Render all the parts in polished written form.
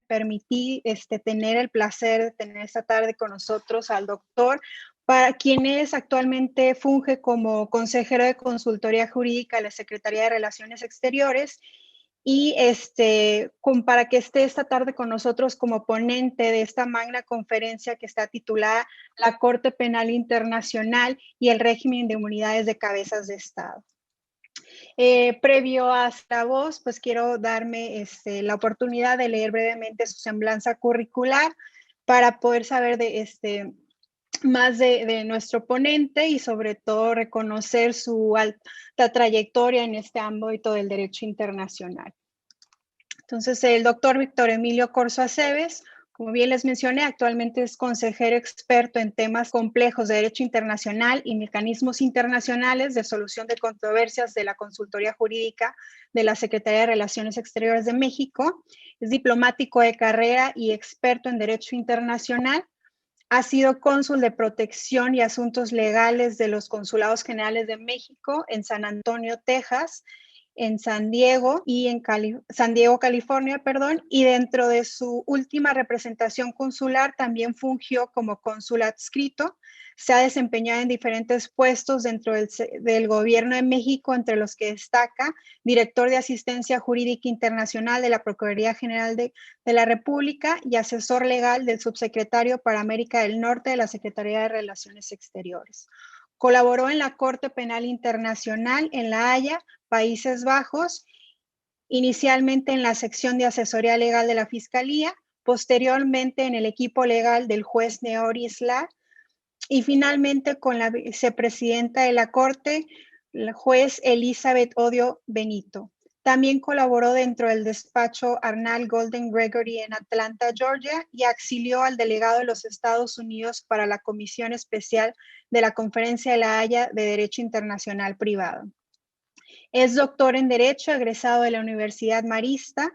permití tener el placer de tener esta tarde con nosotros al doctor, para quien es actualmente funge como consejero de consultoría jurídica de la Secretaría de Relaciones Exteriores y para que esté esta tarde con nosotros como ponente de esta magna conferencia que está titulada La Corte Penal Internacional y el régimen de inmunidades de cabezas de Estado. Previo a esta voz, pues quiero darme la oportunidad de leer brevemente su semblanza curricular para poder saber de más de nuestro ponente y sobre todo reconocer su alta trayectoria en este ámbito del derecho internacional. Entonces, el doctor Víctor Emilio Corzo Aceves, como bien les mencioné, actualmente es consejero experto en temas complejos de derecho internacional y mecanismos internacionales de solución de controversias de la Consultoría Jurídica de la Secretaría de Relaciones Exteriores de México. Es diplomático de carrera y experto en derecho internacional. Ha sido cónsul de protección y asuntos legales de los Consulados Generales de México en San Antonio, Texas, en San Diego y en San Diego, California, y dentro de su última representación consular también fungió como cónsul adscrito. Se ha desempeñado en diferentes puestos dentro del Gobierno de México, entre los que destaca director de Asistencia Jurídica Internacional de la Procuraduría General de la República y asesor legal del subsecretario para América del Norte de la Secretaría de Relaciones Exteriores. Colaboró en la Corte Penal Internacional en La Haya, Países Bajos, inicialmente en la sección de asesoría legal de la Fiscalía, posteriormente en el equipo legal del juez Neori Isla y finalmente con la vicepresidenta de la Corte, la juez Elizabeth Odio Benito. También colaboró dentro del despacho Arnall Golden Gregory en Atlanta, Georgia, y auxilió al delegado de los Estados Unidos para la Comisión Especial de la Conferencia de La Haya de Derecho Internacional Privado. Es doctor en Derecho, egresado de la Universidad Marista,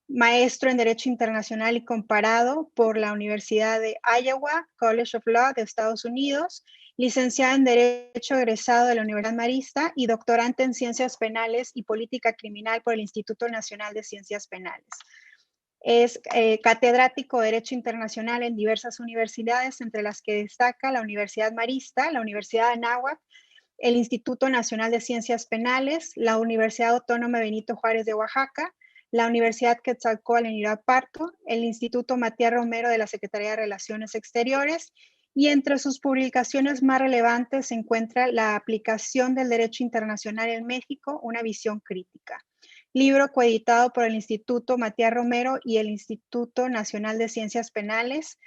maestro en Derecho Internacional y Comparado por la Universidad de Iowa College of Law de Estados Unidos, licenciado en Derecho, egresado de la Universidad Marista y doctorante en Ciencias Penales y Política Criminal por el Instituto Nacional de Ciencias Penales. Es catedrático de Derecho Internacional en diversas universidades, entre las que destaca la Universidad Marista, la Universidad de Anáhuac, el Instituto Nacional de Ciencias Penales, la Universidad Autónoma Benito Juárez de Oaxaca, la Universidad Quetzalcóatl en Irapuato, el Instituto Matías Romero de la Secretaría de Relaciones Exteriores, y entre sus publicaciones más relevantes se encuentra La aplicación del derecho internacional en México, una visión crítica, libro coeditado por el Instituto Matías Romero y el Instituto Nacional de Ciencias Penales,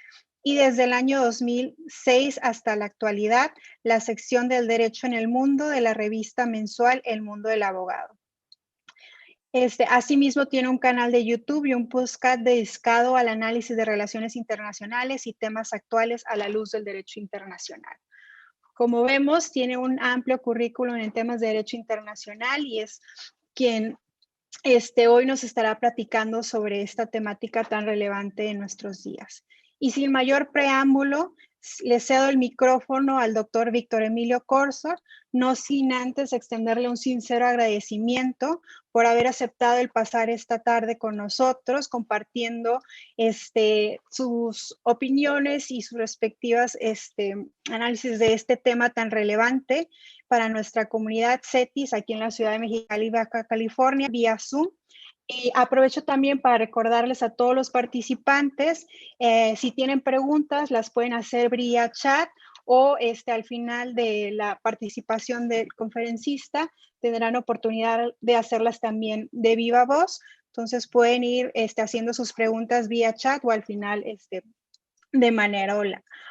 y desde el año 2006 hasta la actualidad, la sección del Derecho en el Mundo de la revista mensual El Mundo del Abogado. Asimismo, tiene un canal de YouTube y un podcast dedicado al análisis de relaciones internacionales y temas actuales a la luz del derecho internacional. Como vemos, tiene un amplio currículum en temas de derecho internacional y es quien hoy nos estará platicando sobre esta temática tan relevante en nuestros días. Y sin mayor preámbulo, le cedo el micrófono al doctor Víctor Emilio Corzo, no sin antes extenderle un sincero agradecimiento por haber aceptado el pasar esta tarde con nosotros, compartiendo sus opiniones y sus respectivas análisis de este tema tan relevante para nuestra comunidad CETIS aquí en la ciudad de Mexicali, Baja California, vía Zoom. Y aprovecho también para recordarles a todos los participantes, si tienen preguntas, las pueden hacer vía chat o al final de la participación del conferencista tendrán oportunidad de hacerlas también de viva voz. Entonces pueden ir haciendo sus preguntas vía chat o al final de manera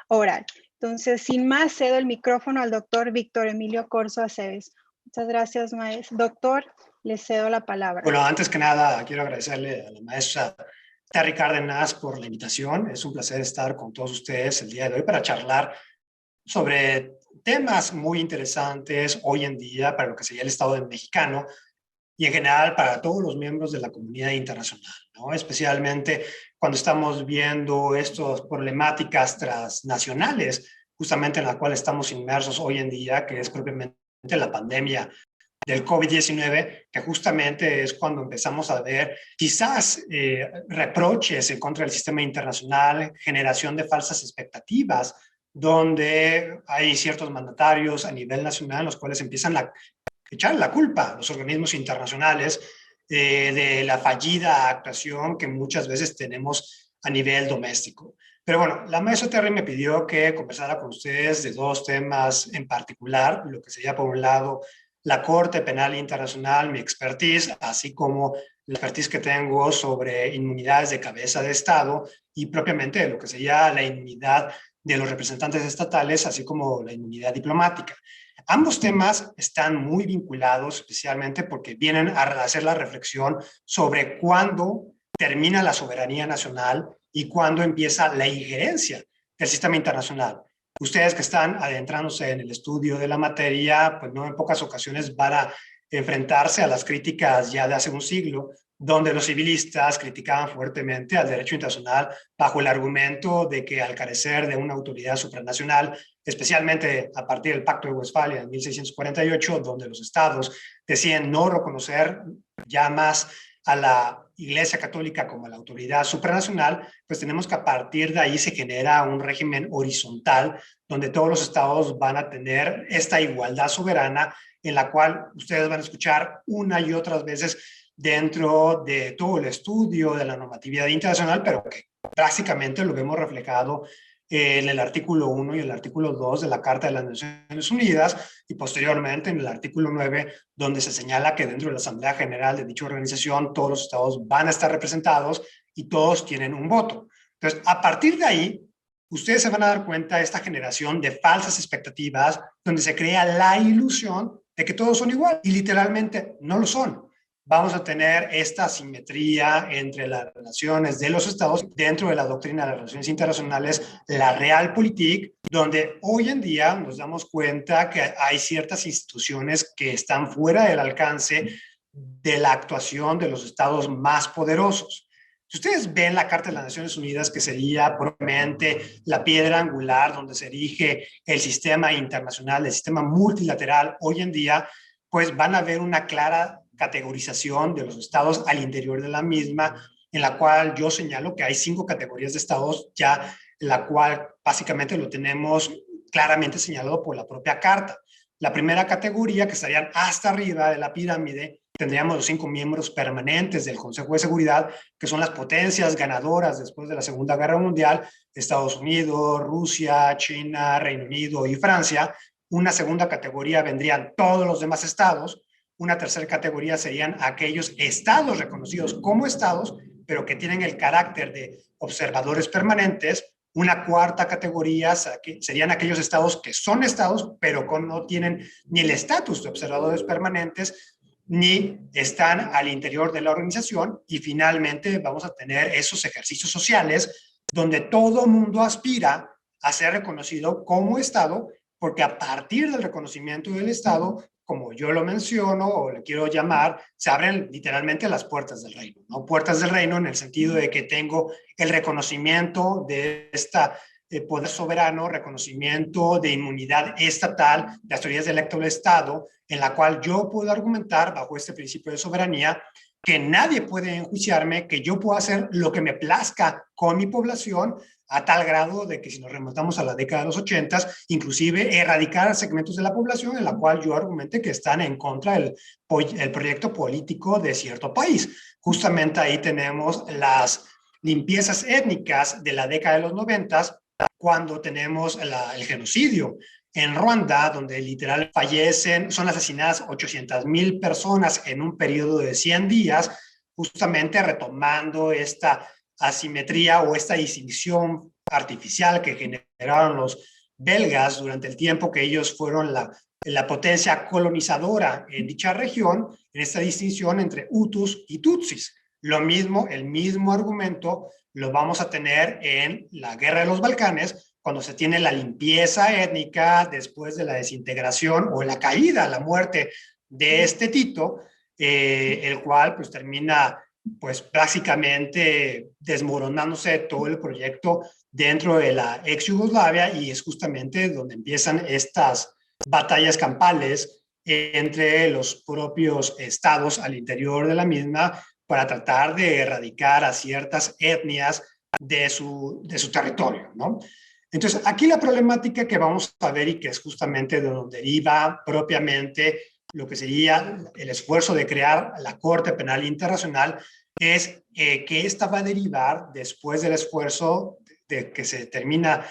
oral. Entonces, sin más, cedo el micrófono al doctor Víctor Emilio Corzo Aceves. Muchas gracias, maestro. Doctor, le cedo la palabra. Bueno, antes que nada, quiero agradecerle a la maestra Terry Cárdenas por la invitación. Es un placer estar con todos ustedes el día de hoy para charlar sobre temas muy interesantes hoy en día para lo que sería el Estado mexicano y en general para todos los miembros de la comunidad internacional, ¿no? Especialmente cuando estamos viendo estas problemáticas transnacionales, justamente en la cual estamos inmersos hoy en día, que es propiamente la pandemia del COVID-19, que justamente es cuando empezamos a ver quizás reproches en contra del sistema internacional, generación de falsas expectativas, donde hay ciertos mandatarios a nivel nacional los cuales empiezan a echar la culpa a los organismos internacionales de la fallida actuación que muchas veces tenemos a nivel doméstico. Pero bueno, la maestra Terry me pidió que conversara con ustedes de dos temas en particular, lo que sería por un lado la Corte Penal Internacional, mi expertise, así como la expertise que tengo sobre inmunidades de cabeza de Estado y propiamente lo que sería la inmunidad de los representantes estatales, así como la inmunidad diplomática. Ambos temas están muy vinculados, especialmente porque vienen a hacer la reflexión sobre cuándo termina la soberanía nacional y cuándo empieza la injerencia del sistema internacional. Ustedes que están adentrándose en el estudio de la materia, pues no en pocas ocasiones van a enfrentarse a las críticas ya de hace un siglo, donde los civilistas criticaban fuertemente al derecho internacional bajo el argumento de que al carecer de una autoridad supranacional, especialmente a partir del Pacto de Westfalia en 1648, donde los estados decían no reconocer ya más a la Iglesia Católica como la autoridad supranacional, pues tenemos que a partir de ahí se genera un régimen horizontal donde todos los estados van a tener esta igualdad soberana en la cual ustedes van a escuchar una y otras veces dentro de todo el estudio de la normatividad internacional, pero que prácticamente lo vemos reflejado en el artículo 1 y el artículo 2 de la Carta de las Naciones Unidas y posteriormente en el artículo 9, donde se señala que dentro de la Asamblea General de dicha organización todos los estados van a estar representados y todos tienen un voto. Entonces, a partir de ahí, ustedes se van a dar cuenta de esta generación de falsas expectativas donde se crea la ilusión de que todos son igual y literalmente no lo son. Vamos a tener esta asimetría entre las relaciones de los estados dentro de la doctrina de las relaciones internacionales, la Realpolitik, donde hoy en día nos damos cuenta que hay ciertas instituciones que están fuera del alcance de la actuación de los estados más poderosos. Si ustedes ven la Carta de las Naciones Unidas, que sería probablemente la piedra angular donde se erige el sistema internacional, el sistema multilateral hoy en día, pues van a ver una clara categorización de los estados al interior de la misma, en la cual yo señalo que hay 5 categorías de estados ya, la cual básicamente lo tenemos claramente señalado por la propia Carta. La primera categoría, que estarían hasta arriba de la pirámide, tendríamos los 5 miembros permanentes del Consejo de Seguridad, que son las potencias ganadoras después de la Segunda Guerra Mundial, Estados Unidos, Rusia, China, Reino Unido y Francia. Una segunda categoría vendrían todos los demás estados. Una tercera categoría serían aquellos estados reconocidos como estados, pero que tienen el carácter de observadores permanentes. Una cuarta categoría serían aquellos estados que son estados, pero no tienen ni el estatus de observadores permanentes, ni están al interior de la organización. Y finalmente vamos a tener esos ejercicios sociales donde todo mundo aspira a ser reconocido como estado, porque a partir del reconocimiento del estado, como yo lo menciono o le quiero llamar, se abren literalmente las puertas del reino, ¿no? Puertas del reino en el sentido de que tengo el reconocimiento de esta poder soberano, reconocimiento de inmunidad estatal, de las teorías del acto del Estado, en la cual yo puedo argumentar bajo este principio de soberanía que nadie puede enjuiciarme, que yo puedo hacer lo que me plazca con mi población, a tal grado de que si nos remontamos a la década de los 80, inclusive erradicar segmentos de la población en la cual yo argumente que están en contra del proyecto político de cierto país. Justamente ahí tenemos las limpiezas étnicas de la década de los 90, cuando tenemos el genocidio en Ruanda, donde literal fallecen, son asesinadas 800,000 personas en un periodo de 100 días, justamente retomando esta asimetría o esta distinción artificial que generaron los belgas durante el tiempo que ellos fueron la potencia colonizadora en dicha región, en esta distinción entre Hutus y Tutsis. Lo mismo, el mismo argumento lo vamos a tener en la Guerra de los Balcanes, cuando se tiene la limpieza étnica después de la desintegración o la caída, la muerte de este Tito, el cual pues termina pues básicamente desmoronándose todo el proyecto dentro de la ex Yugoslavia, y es justamente donde empiezan estas batallas campales entre los propios estados al interior de la misma para tratar de erradicar a ciertas etnias de su territorio, ¿no? Entonces, aquí la problemática que vamos a ver y que es justamente de donde deriva propiamente lo que sería el esfuerzo de crear la Corte Penal Internacional es que esta va a derivar después del esfuerzo de que se termina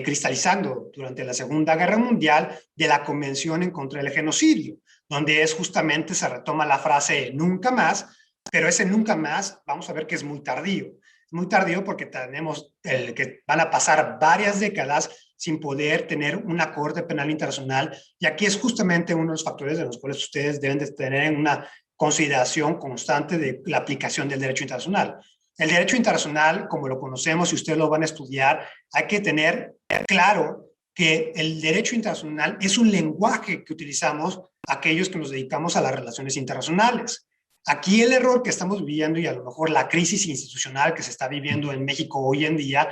cristalizando durante la Segunda Guerra Mundial de la Convención en contra del Genocidio, donde es justamente se retoma la frase nunca más, pero ese nunca más vamos a ver que es muy tardío. Muy tardío porque tenemos que van a pasar varias décadas sin poder tener una Corte Penal Internacional, y aquí es justamente uno de los factores de los cuales ustedes deben de tener en una consideración constante de la aplicación del derecho internacional. El derecho internacional, como lo conocemos y ustedes lo van a estudiar, hay que tener claro que el derecho internacional es un lenguaje que utilizamos aquellos que nos dedicamos a las relaciones internacionales. Aquí el error que estamos viviendo y a lo mejor la crisis institucional que se está viviendo en México hoy en día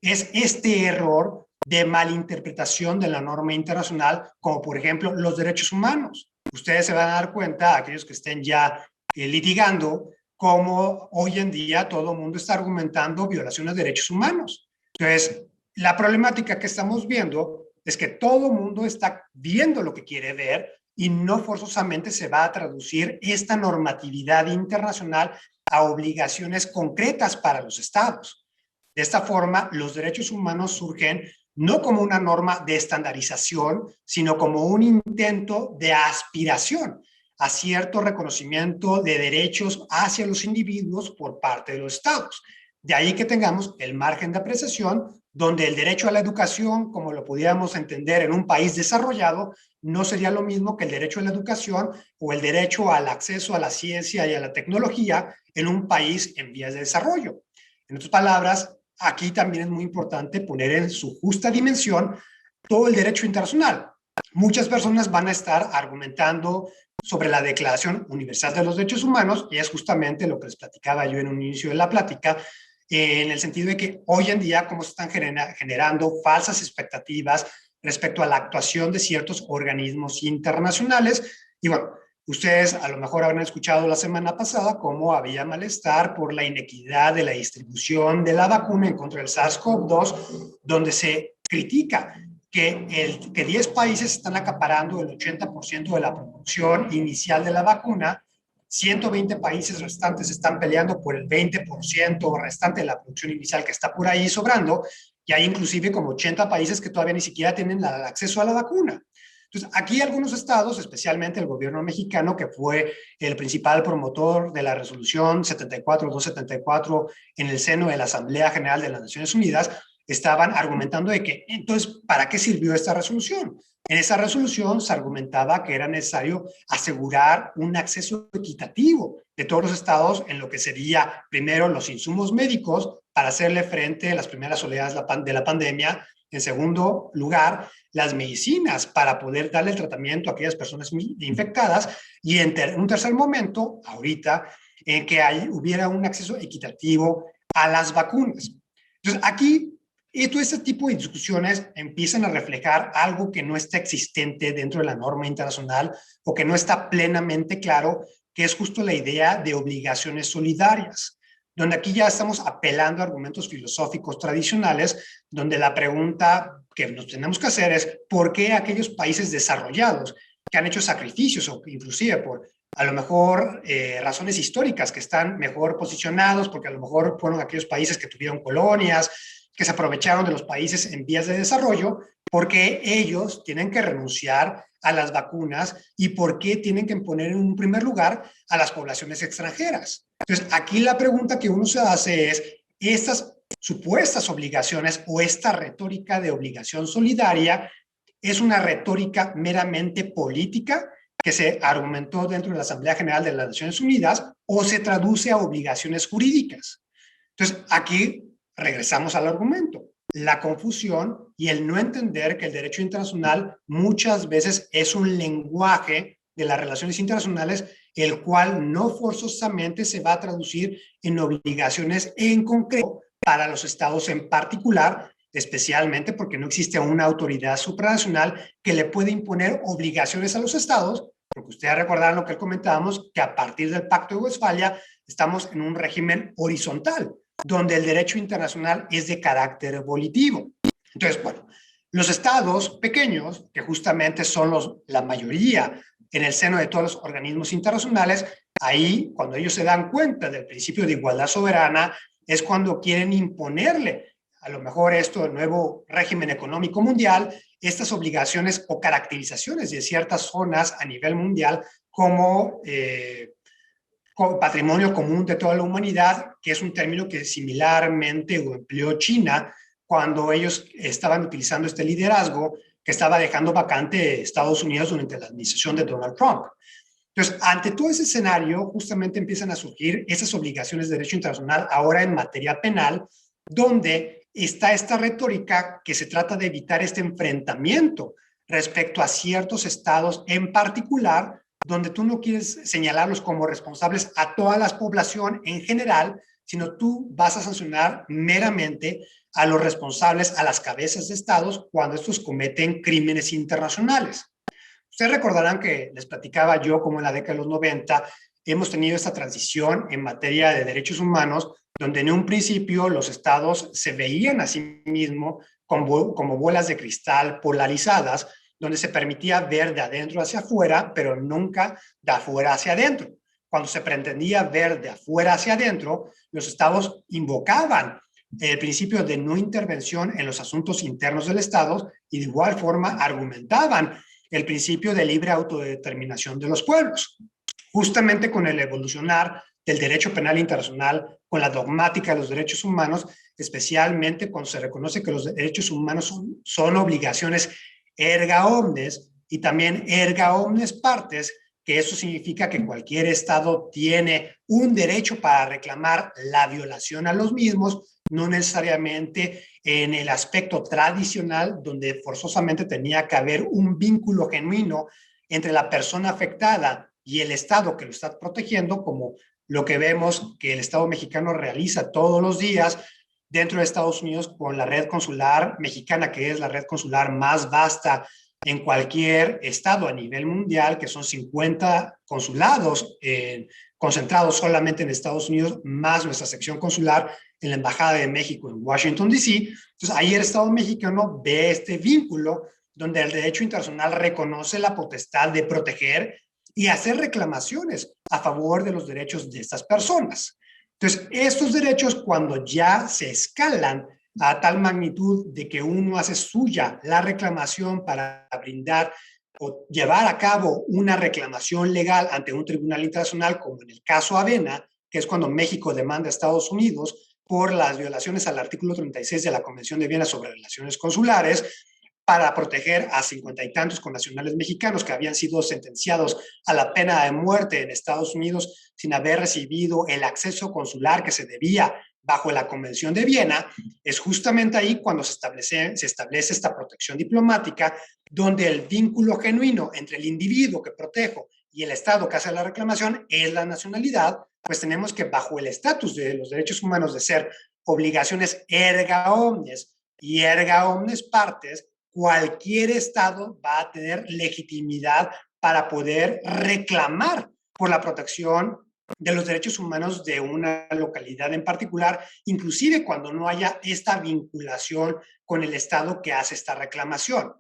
es este error de malinterpretación de la norma internacional, como por ejemplo los derechos humanos. Ustedes se van a dar cuenta, aquellos que estén ya litigando, cómo hoy en día todo el mundo está argumentando violaciones de derechos humanos. Entonces, la problemática que estamos viendo es que todo el mundo está viendo lo que quiere ver y no forzosamente se va a traducir esta normatividad internacional a obligaciones concretas para los estados. De esta forma, los derechos humanos surgen no como una norma de estandarización, sino como un intento de aspiración a cierto reconocimiento de derechos hacia los individuos por parte de los estados. De ahí que tengamos el margen de apreciación, donde el derecho a la educación, como lo pudiéramos entender en un país desarrollado, no sería lo mismo que el derecho a la educación o el derecho al acceso a la ciencia y a la tecnología en un país en vías de desarrollo. En otras palabras, aquí también es muy importante poner en su justa dimensión todo el derecho internacional. Muchas personas van a estar argumentando sobre la Declaración Universal de los Derechos Humanos, y es justamente lo que les platicaba yo en un inicio de la plática, en el sentido de que hoy en día cómo se están generando falsas expectativas respecto a la actuación de ciertos organismos internacionales. Y bueno, ustedes a lo mejor habrán escuchado la semana pasada cómo había malestar por la inequidad de la distribución de la vacuna en contra del SARS-CoV-2, donde se critica que 10 países están acaparando el 80% de la producción inicial de la vacuna, 120 países restantes están peleando por el 20% restante de la producción inicial que está por ahí sobrando, y hay inclusive como 80 países que todavía ni siquiera tienen el acceso a la vacuna. Entonces, aquí algunos estados, especialmente el gobierno mexicano, que fue el principal promotor de la resolución 74-274 en el seno de la Asamblea General de las Naciones Unidas, estaban argumentando de que, entonces, ¿para qué sirvió esta resolución? En esa resolución se argumentaba que era necesario asegurar un acceso equitativo de todos los estados en lo que sería, primero, los insumos médicos para hacerle frente a las primeras oleadas de la pandemia. En segundo lugar, las medicinas para poder darle el tratamiento a aquellas personas infectadas. Y en un tercer momento, ahorita, en que hubiera un acceso equitativo a las vacunas. Entonces, aquí y todo este tipo de discusiones empiezan a reflejar algo que no está existente dentro de la norma internacional o que no está plenamente claro, que es justo la idea de obligaciones solidarias, donde aquí ya estamos apelando a argumentos filosóficos tradicionales, donde la pregunta que nos tenemos que hacer es ¿por qué aquellos países desarrollados que han hecho sacrificios o inclusive por a lo mejor razones históricas que están mejor posicionados, porque a lo mejor fueron aquellos países que tuvieron colonias, que se aprovecharon de los países en vías de desarrollo, porque ellos tienen que renunciar a las vacunas y por qué tienen que poner en un primer lugar a las poblaciones extranjeras? Entonces, aquí la pregunta que uno se hace es, estas supuestas obligaciones o esta retórica de obligación solidaria es una retórica meramente política que se argumentó dentro de la Asamblea General de las Naciones Unidas o se traduce a obligaciones jurídicas. Entonces, aquí regresamos al argumento. La confusión y el no entender que el derecho internacional muchas veces es un lenguaje de las relaciones internacionales, el cual no forzosamente se va a traducir en obligaciones en concreto para los estados en particular, especialmente porque no existe una autoridad supranacional que le puede imponer obligaciones a los estados, porque ustedes recordarán lo que comentábamos, que a partir del Pacto de Westfalia estamos en un régimen horizontal, donde el derecho internacional es de carácter volitivo. Entonces, bueno, los estados pequeños, que justamente son la mayoría en el seno de todos los organismos internacionales, ahí, cuando ellos se dan cuenta del principio de igualdad soberana, es cuando quieren imponerle, a lo mejor esto, el nuevo régimen económico mundial, estas obligaciones o caracterizaciones de ciertas zonas a nivel mundial como patrimonio común de toda la humanidad, que es un término que similarmente empleó China cuando ellos estaban utilizando este liderazgo que estaba dejando vacante Estados Unidos durante la administración de Donald Trump. Entonces, ante todo ese escenario, justamente empiezan a surgir esas obligaciones de derecho internacional ahora en materia penal, donde está esta retórica que se trata de evitar este enfrentamiento respecto a ciertos estados en particular, donde tú no quieres señalarlos como responsables a toda la población en general, sino tú vas a sancionar meramente a los responsables, a las cabezas de estados, cuando estos cometen crímenes internacionales. Ustedes recordarán que les platicaba yo como en la década de los 90 hemos tenido esta transición en materia de derechos humanos, donde en un principio los estados se veían a sí mismos como bolas de cristal polarizadas, donde se permitía ver de adentro hacia afuera, pero nunca de afuera hacia adentro. Cuando se pretendía ver de afuera hacia adentro, los estados invocaban el principio de no intervención en los asuntos internos del estado y de igual forma argumentaban el principio de libre autodeterminación de los pueblos. Justamente con el evolucionar del derecho penal internacional, con la dogmática de los derechos humanos, especialmente cuando se reconoce que los derechos humanos son obligaciones erga omnes y también erga omnes partes, que eso significa que cualquier estado tiene un derecho para reclamar la violación a los mismos, no necesariamente en el aspecto tradicional, donde forzosamente tenía que haber un vínculo genuino entre la persona afectada y el Estado que lo está protegiendo, como lo que vemos que el Estado mexicano realiza todos los días dentro de Estados Unidos con la red consular mexicana, que es la red consular más vasta en cualquier estado a nivel mundial, que son 50 consulados concentrados solamente en Estados Unidos, más nuestra sección consular en la Embajada de México en Washington, D.C. Entonces, ahí el Estado mexicano ve este vínculo donde el derecho internacional reconoce la potestad de proteger y hacer reclamaciones a favor de los derechos de estas personas. Entonces, estos derechos, cuando ya se escalan a tal magnitud de que uno hace suya la reclamación para brindar o llevar a cabo una reclamación legal ante un tribunal internacional, como en el caso Avena, que es cuando México demanda a Estados Unidos por las violaciones al artículo 36 de la Convención de Viena sobre Relaciones Consulares, para proteger a 50 y tantos connacionales mexicanos que habían sido sentenciados a la pena de muerte en Estados Unidos sin haber recibido el acceso consular que se debía bajo la Convención de Viena. Es justamente ahí cuando se establece esta protección diplomática, donde el vínculo genuino entre el individuo que protejo y el Estado que hace la reclamación es la nacionalidad. Pues tenemos que, bajo el estatus de los derechos humanos de ser obligaciones erga omnes y erga omnes partes, cualquier Estado va a tener legitimidad para poder reclamar por la protección de los derechos humanos de una localidad en particular, inclusive cuando no haya esta vinculación con el Estado que hace esta reclamación.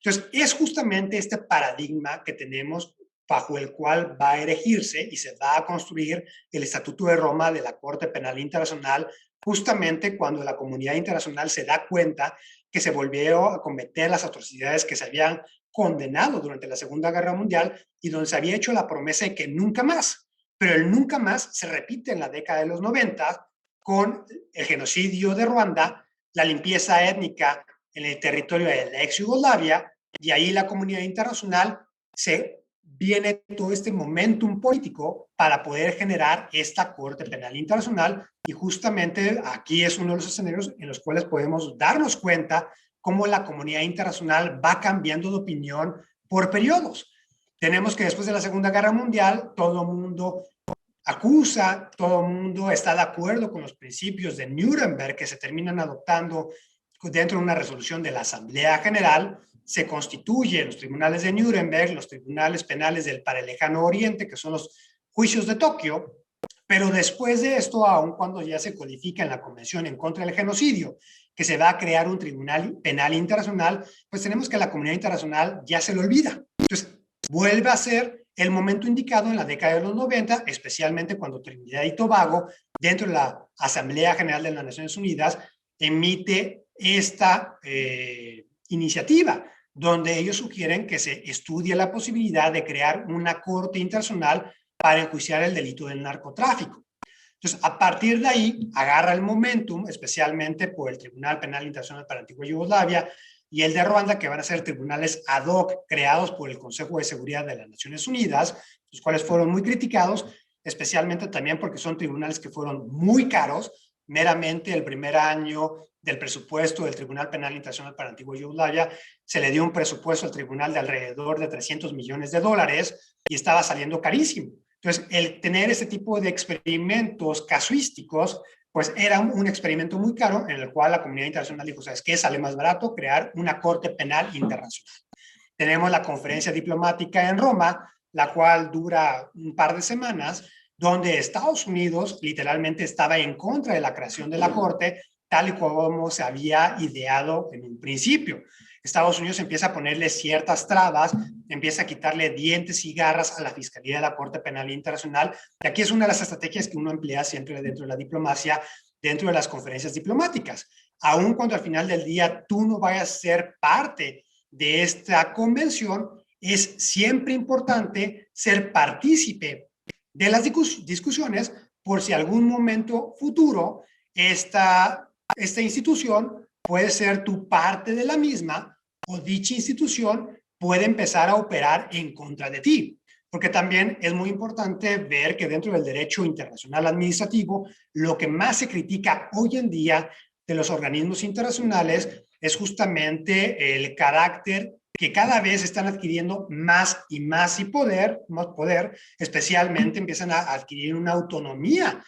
Entonces, es justamente este paradigma que tenemos bajo el cual va a erigirse y se va a construir el Estatuto de Roma de la Corte Penal Internacional, justamente cuando la comunidad internacional se da cuenta que se volvió a cometer las atrocidades que se habían condenado durante la Segunda Guerra Mundial y donde se había hecho la promesa de que nunca más. Pero el nunca más se repite en la década de los 90 con el genocidio de Ruanda, la limpieza étnica en el territorio de la ex Yugoslavia, y ahí la comunidad internacional se viene todo este momentum político para poder generar esta Corte Penal Internacional, y justamente aquí es uno de los escenarios en los cuales podemos darnos cuenta cómo la comunidad internacional va cambiando de opinión por periodos. Tenemos que después de la Segunda Guerra Mundial, todo el mundo acusa, todo el mundo está de acuerdo con los principios de Nuremberg que se terminan adoptando dentro de una resolución de la Asamblea General, se constituyen los tribunales de Nuremberg, los tribunales penales para el lejano oriente, que son los juicios de Tokio, pero después de esto, aun cuando ya se codifica en la Convención en contra del genocidio, que se va a crear un tribunal penal internacional, pues tenemos que la comunidad internacional ya se lo olvida. Entonces, vuelve a ser el momento indicado en la década de los 90, especialmente cuando Trinidad y Tobago, dentro de la Asamblea General de las Naciones Unidas, emite esta iniciativa, donde ellos sugieren que se estudie la posibilidad de crear una corte internacional para enjuiciar el delito del narcotráfico. Entonces, a partir de ahí, agarra el momentum, especialmente por el Tribunal Penal Internacional para la Antigua Yugoslavia y el de Ruanda, que van a ser tribunales ad hoc creados por el Consejo de Seguridad de las Naciones Unidas, los cuales fueron muy criticados, especialmente también porque son tribunales que fueron muy caros. Meramente el primer año del presupuesto del Tribunal Penal Internacional para la Antigua Yugoslavia se le dio un presupuesto al tribunal de alrededor de $300 millones y estaba saliendo carísimo. Entonces, el tener este tipo de experimentos casuísticos, pues era un experimento muy caro en el cual la comunidad internacional dijo, ¿sabes qué? Sale más barato crear una corte penal internacional. Tenemos la conferencia diplomática en Roma, la cual dura un par de semanas, donde Estados Unidos literalmente estaba en contra de la creación de la corte, tal y como se había ideado en un principio. Estados Unidos empieza a ponerle ciertas trabas, empieza a quitarle dientes y garras a la Fiscalía de la Corte Penal Internacional. Y aquí es una de las estrategias que uno emplea siempre dentro de la diplomacia, dentro de las conferencias diplomáticas. Aun cuando al final del día tú no vayas a ser parte de esta convención, es siempre importante ser partícipe de las discusiones por si algún momento futuro esta institución puede ser tu parte de la misma o dicha institución puede empezar a operar en contra de ti. Porque también es muy importante ver que dentro del derecho internacional administrativo, lo que más se critica hoy en día de los organismos internacionales es justamente el carácter que cada vez están adquiriendo más y más poder, especialmente empiezan a adquirir una autonomía,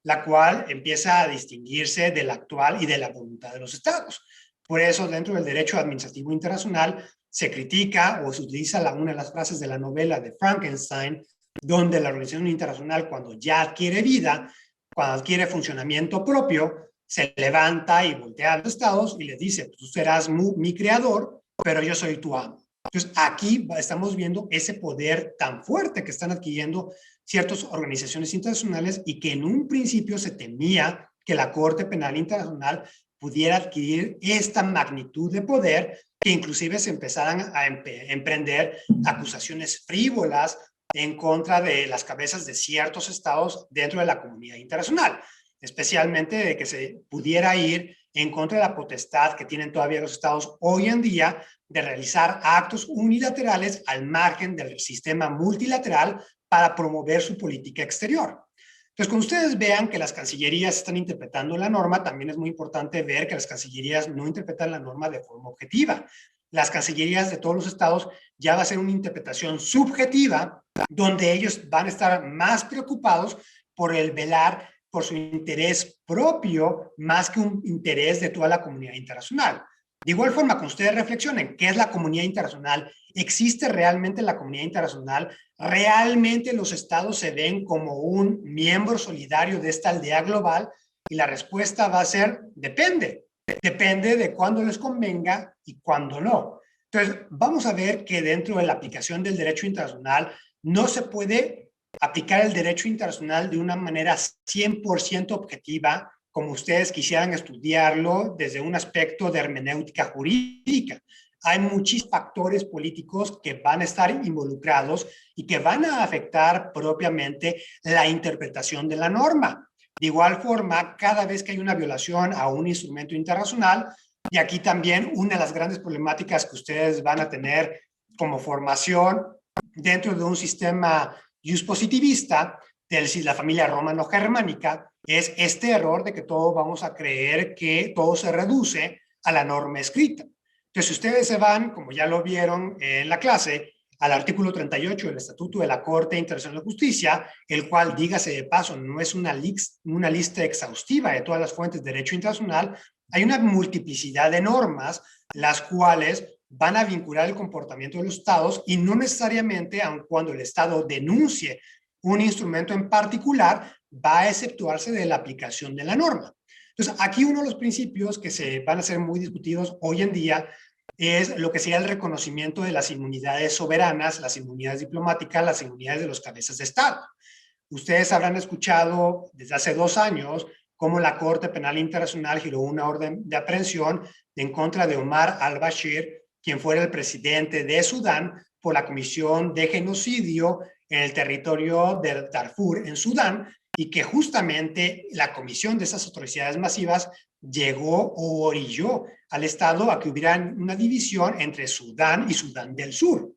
la cual empieza a distinguirse de la actual y de la voluntad de los estados. Por eso, dentro del derecho administrativo internacional, se critica o se utiliza una de las frases de la novela de Frankenstein, donde la organización internacional, cuando ya adquiere vida, cuando adquiere funcionamiento propio, se levanta y voltea a los estados y les dice, tú serás mi creador, pero yo soy tu amo. Entonces, aquí estamos viendo ese poder tan fuerte que están adquiriendo ciertas organizaciones internacionales y que en un principio se temía que la Corte Penal Internacional pudiera adquirir esta magnitud de poder, que inclusive se empezaran a emprender acusaciones frívolas en contra de las cabezas de ciertos estados dentro de la comunidad internacional, especialmente de que se pudiera ir en contra de la potestad que tienen todavía los estados hoy en día de realizar actos unilaterales al margen del sistema multilateral para promover su política exterior. Entonces, cuando ustedes vean que las cancillerías están interpretando la norma, también es muy importante ver que las cancillerías no interpretan la norma de forma objetiva. Las cancillerías de todos los estados ya va a ser una interpretación subjetiva, donde ellos van a estar más preocupados por el velar por su interés propio, más que un interés de toda la comunidad internacional. De igual forma, cuando ustedes reflexionen, ¿qué es la comunidad internacional? ¿Existe realmente la comunidad internacional? ¿Realmente los estados se ven como un miembro solidario de esta aldea global? Y la respuesta va a ser, depende. Depende de cuándo les convenga y cuándo no. Entonces, vamos a ver que dentro de la aplicación del derecho internacional no se puede aplicar el derecho internacional de una manera 100% objetiva, como ustedes quisieran estudiarlo desde un aspecto de hermenéutica jurídica. Hay muchos factores políticos que van a estar involucrados y que van a afectar propiamente la interpretación de la norma. De igual forma, cada vez que hay una violación a un instrumento internacional, y aquí también una de las grandes problemáticas que ustedes van a tener como formación dentro de un sistema positivista de la familia romano-germánica, es este error de que todos vamos a creer que todo se reduce a la norma escrita. Entonces, si ustedes se van, como ya lo vieron en la clase, al artículo 38 del Estatuto de la Corte Internacional de Justicia, el cual, dígase de paso, no es una lista exhaustiva de todas las fuentes de derecho internacional, hay una multiplicidad de normas las cuales van a vincular el comportamiento de los estados y no necesariamente, aun cuando el estado denuncie un instrumento en particular, va a exceptuarse de la aplicación de la norma. Entonces, aquí uno de los principios que se van a ser muy discutidos hoy en día es lo que sería el reconocimiento de las inmunidades soberanas, las inmunidades diplomáticas, las inmunidades de los cabezas de Estado. Ustedes habrán escuchado desde hace 2 años cómo la Corte Penal Internacional giró una orden de aprehensión en contra de Omar al-Bashir, quien fuera el presidente de Sudán, por la comisión de genocidio en el territorio de Darfur, en Sudán, y que justamente la comisión de esas atrocidades masivas llegó o orilló al Estado a que hubiera una división entre Sudán y Sudán del Sur.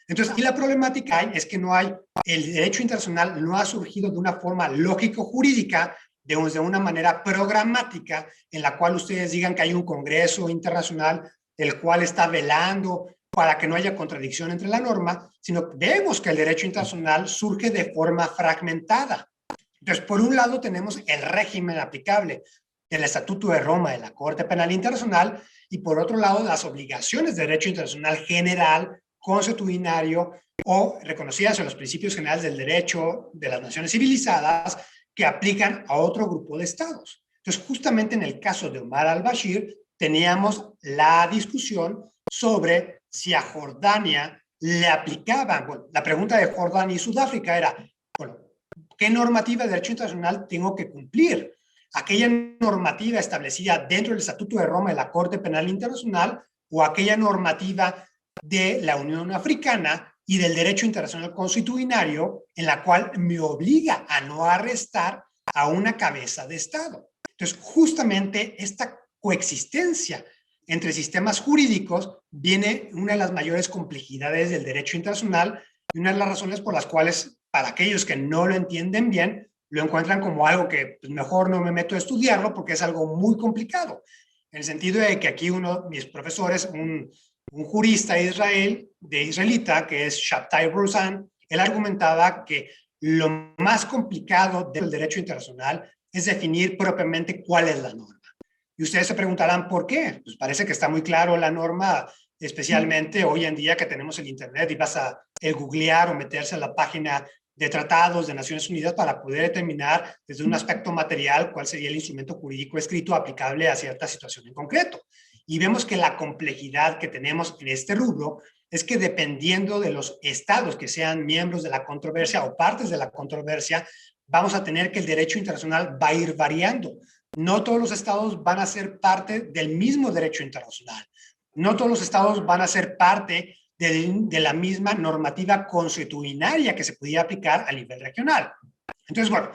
Entonces, aquí la problemática es que no hay, el derecho internacional no ha surgido de una forma lógico-jurídica, de una manera programática, en la cual ustedes digan que hay un Congreso internacional el cual está velando para que no haya contradicción entre la norma, sino que vemos que el derecho internacional surge de forma fragmentada. Entonces, por un lado tenemos el régimen aplicable del Estatuto de Roma de la Corte Penal Internacional y por otro lado las obligaciones de derecho internacional general, consuetudinario o reconocidas en los principios generales del derecho de las naciones civilizadas que aplican a otro grupo de estados. Entonces, justamente en el caso de Omar al-Bashir, teníamos la discusión sobre si a Jordania le aplicaban, bueno, la pregunta de Jordania y Sudáfrica era, bueno, ¿qué normativa de derecho internacional tengo que cumplir? ¿Aquella normativa establecida dentro del Estatuto de Roma de la Corte Penal Internacional o aquella normativa de la Unión Africana y del derecho internacional consuetudinario en la cual me obliga a no arrestar a una cabeza de Estado? Entonces, justamente esta coexistencia entre sistemas jurídicos viene una de las mayores complejidades del derecho internacional y una de las razones por las cuales, para aquellos que no lo entienden bien, lo encuentran como algo que pues, mejor no me meto a estudiarlo porque es algo muy complicado. En el sentido de que aquí uno de mis profesores, un jurista de Israel, israelita, que es Shabtai Bruzan, él argumentaba que lo más complicado del derecho internacional es definir propiamente cuál es la norma. Y ustedes se preguntarán por qué. Pues parece que está muy claro la norma, especialmente hoy en día que tenemos el Internet y vas a googlear o meterse a la página de tratados de Naciones Unidas para poder determinar desde un aspecto material cuál sería el instrumento jurídico escrito aplicable a cierta situación en concreto. Y vemos que la complejidad que tenemos en este rubro es que dependiendo de los estados que sean miembros de la controversia o partes de la controversia, vamos a tener que el derecho internacional va a ir variando. No todos los estados van a ser parte del mismo derecho internacional. No todos los estados van a ser parte de la misma normativa consuetudinaria que se pudiera aplicar a nivel regional. Entonces, bueno,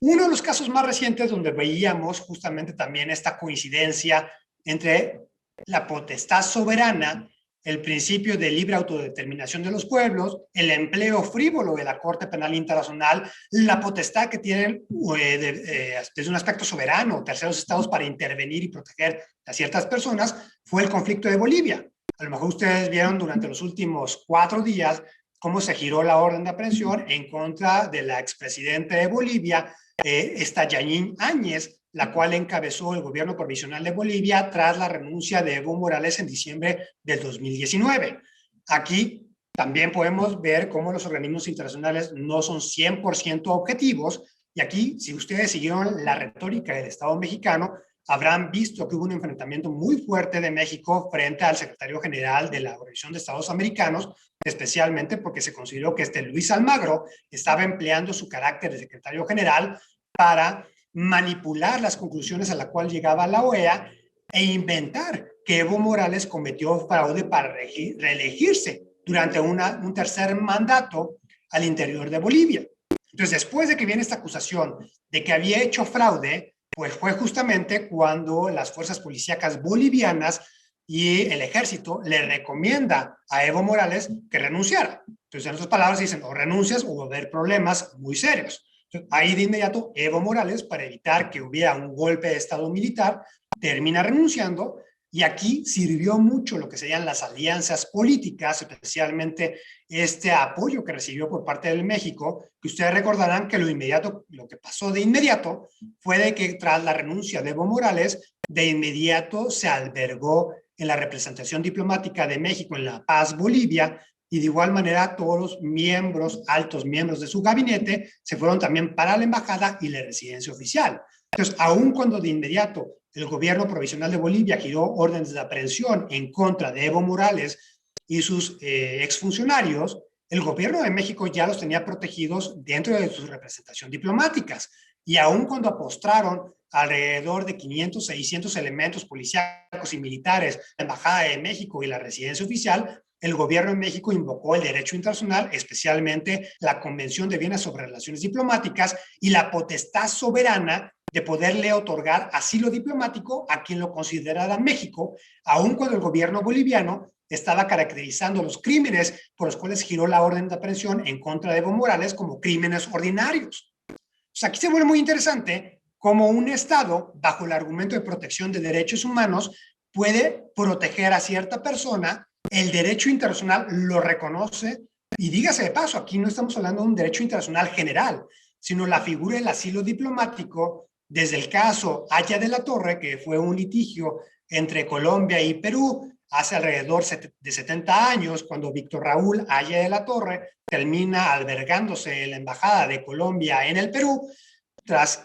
uno de los casos más recientes donde veíamos justamente también esta coincidencia entre la potestad soberana, el principio de libre autodeterminación de los pueblos, el empleo frívolo de la Corte Penal Internacional, la potestad que tienen desde un aspecto soberano terceros estados para intervenir y proteger a ciertas personas, fue el conflicto de Bolivia. A lo mejor ustedes vieron durante los últimos 4 días cómo se giró la orden de aprehensión en contra de la expresidenta de Bolivia, Yanine Áñez, la cual encabezó el gobierno provisional de Bolivia tras la renuncia de Evo Morales en diciembre del 2019. Aquí también podemos ver cómo los organismos internacionales no son 100% objetivos, y aquí, si ustedes siguieron la retórica del Estado mexicano, habrán visto que hubo un enfrentamiento muy fuerte de México frente al secretario general de la Organización de Estados Americanos, especialmente porque se consideró que Luis Almagro estaba empleando su carácter de secretario general para manipular las conclusiones a las cuales llegaba la OEA e inventar que Evo Morales cometió fraude para reelegirse durante un tercer mandato al interior de Bolivia. Entonces, después de que viene esta acusación de que había hecho fraude, pues fue justamente cuando las fuerzas policíacas bolivianas y el ejército le recomienda a Evo Morales que renunciara. Entonces, en otras palabras, dicen, o renuncias o va a haber problemas muy serios. Entonces, ahí de inmediato, Evo Morales, para evitar que hubiera un golpe de estado militar, termina renunciando Y aquí sirvió mucho lo que serían las alianzas políticas, especialmente este apoyo que recibió por parte de México, que ustedes recordarán que lo que pasó de inmediato fue de que tras la renuncia de Evo Morales, de inmediato se albergó en la representación diplomática de México en La Paz, Bolivia, y de igual manera todos los miembros, altos miembros de su gabinete, se fueron también para la embajada y la residencia oficial. Entonces, aun cuando de inmediato el gobierno provisional de Bolivia giró órdenes de aprehensión en contra de Evo Morales y sus exfuncionarios, el gobierno de México ya los tenía protegidos dentro de su representación diplomáticas. Y aun cuando apostraron alrededor de 500, 600 elementos policíacos y militares, la Embajada de México y la residencia oficial, el gobierno de México invocó el derecho internacional, especialmente la Convención de Viena sobre Relaciones Diplomáticas y la potestad soberana de poderle otorgar asilo diplomático a quien lo considerara México, aun cuando el gobierno boliviano estaba caracterizando los crímenes por los cuales giró la orden de aprehensión en contra de Evo Morales como crímenes ordinarios. O sea, aquí se vuelve muy interesante cómo un Estado, bajo el argumento de protección de derechos humanos, puede proteger a cierta persona, el derecho internacional lo reconoce, y dígase de paso, aquí no estamos hablando de un derecho internacional general, sino la figura del asilo diplomático, desde el caso Haya de la Torre, que fue un litigio entre Colombia y Perú hace alrededor de 70 años, cuando Víctor Raúl Haya de la Torre termina albergándose en la Embajada de Colombia en el Perú, tras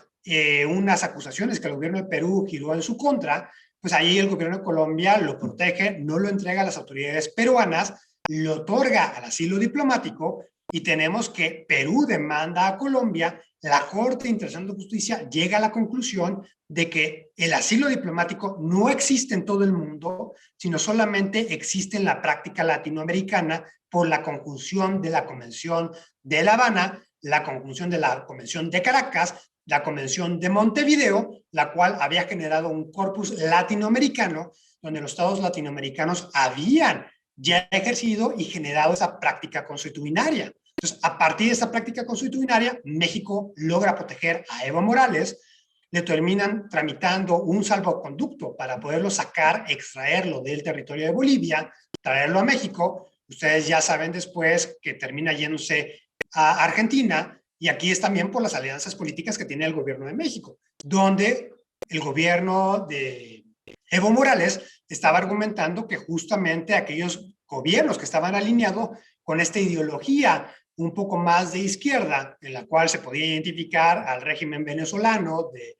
unas acusaciones que el gobierno de Perú giró en su contra, pues ahí el gobierno de Colombia lo protege, no lo entrega a las autoridades peruanas, lo otorga al asilo diplomático y tenemos que Perú demanda a Colombia, la Corte Internacional de Justicia llega a la conclusión de que el asilo diplomático no existe en todo el mundo, sino solamente existe en la práctica latinoamericana por la conjunción de la Convención de La Habana, la conjunción de la Convención de Caracas, la Convención de Montevideo, la cual había generado un corpus latinoamericano donde los estados latinoamericanos habían ya ejercido y generado esa práctica consuetudinaria. Entonces, a partir de esta práctica consuetudinaria, México logra proteger a Evo Morales, le terminan tramitando un salvoconducto para poderlo sacar, extraerlo del territorio de Bolivia, traerlo a México. Ustedes ya saben después que termina yéndose a Argentina, y aquí es también por las alianzas políticas que tiene el gobierno de México, donde el gobierno de Evo Morales estaba argumentando que justamente aquellos gobiernos que estaban alineados con esta ideología un poco más de izquierda, en la cual se podía identificar al régimen venezolano de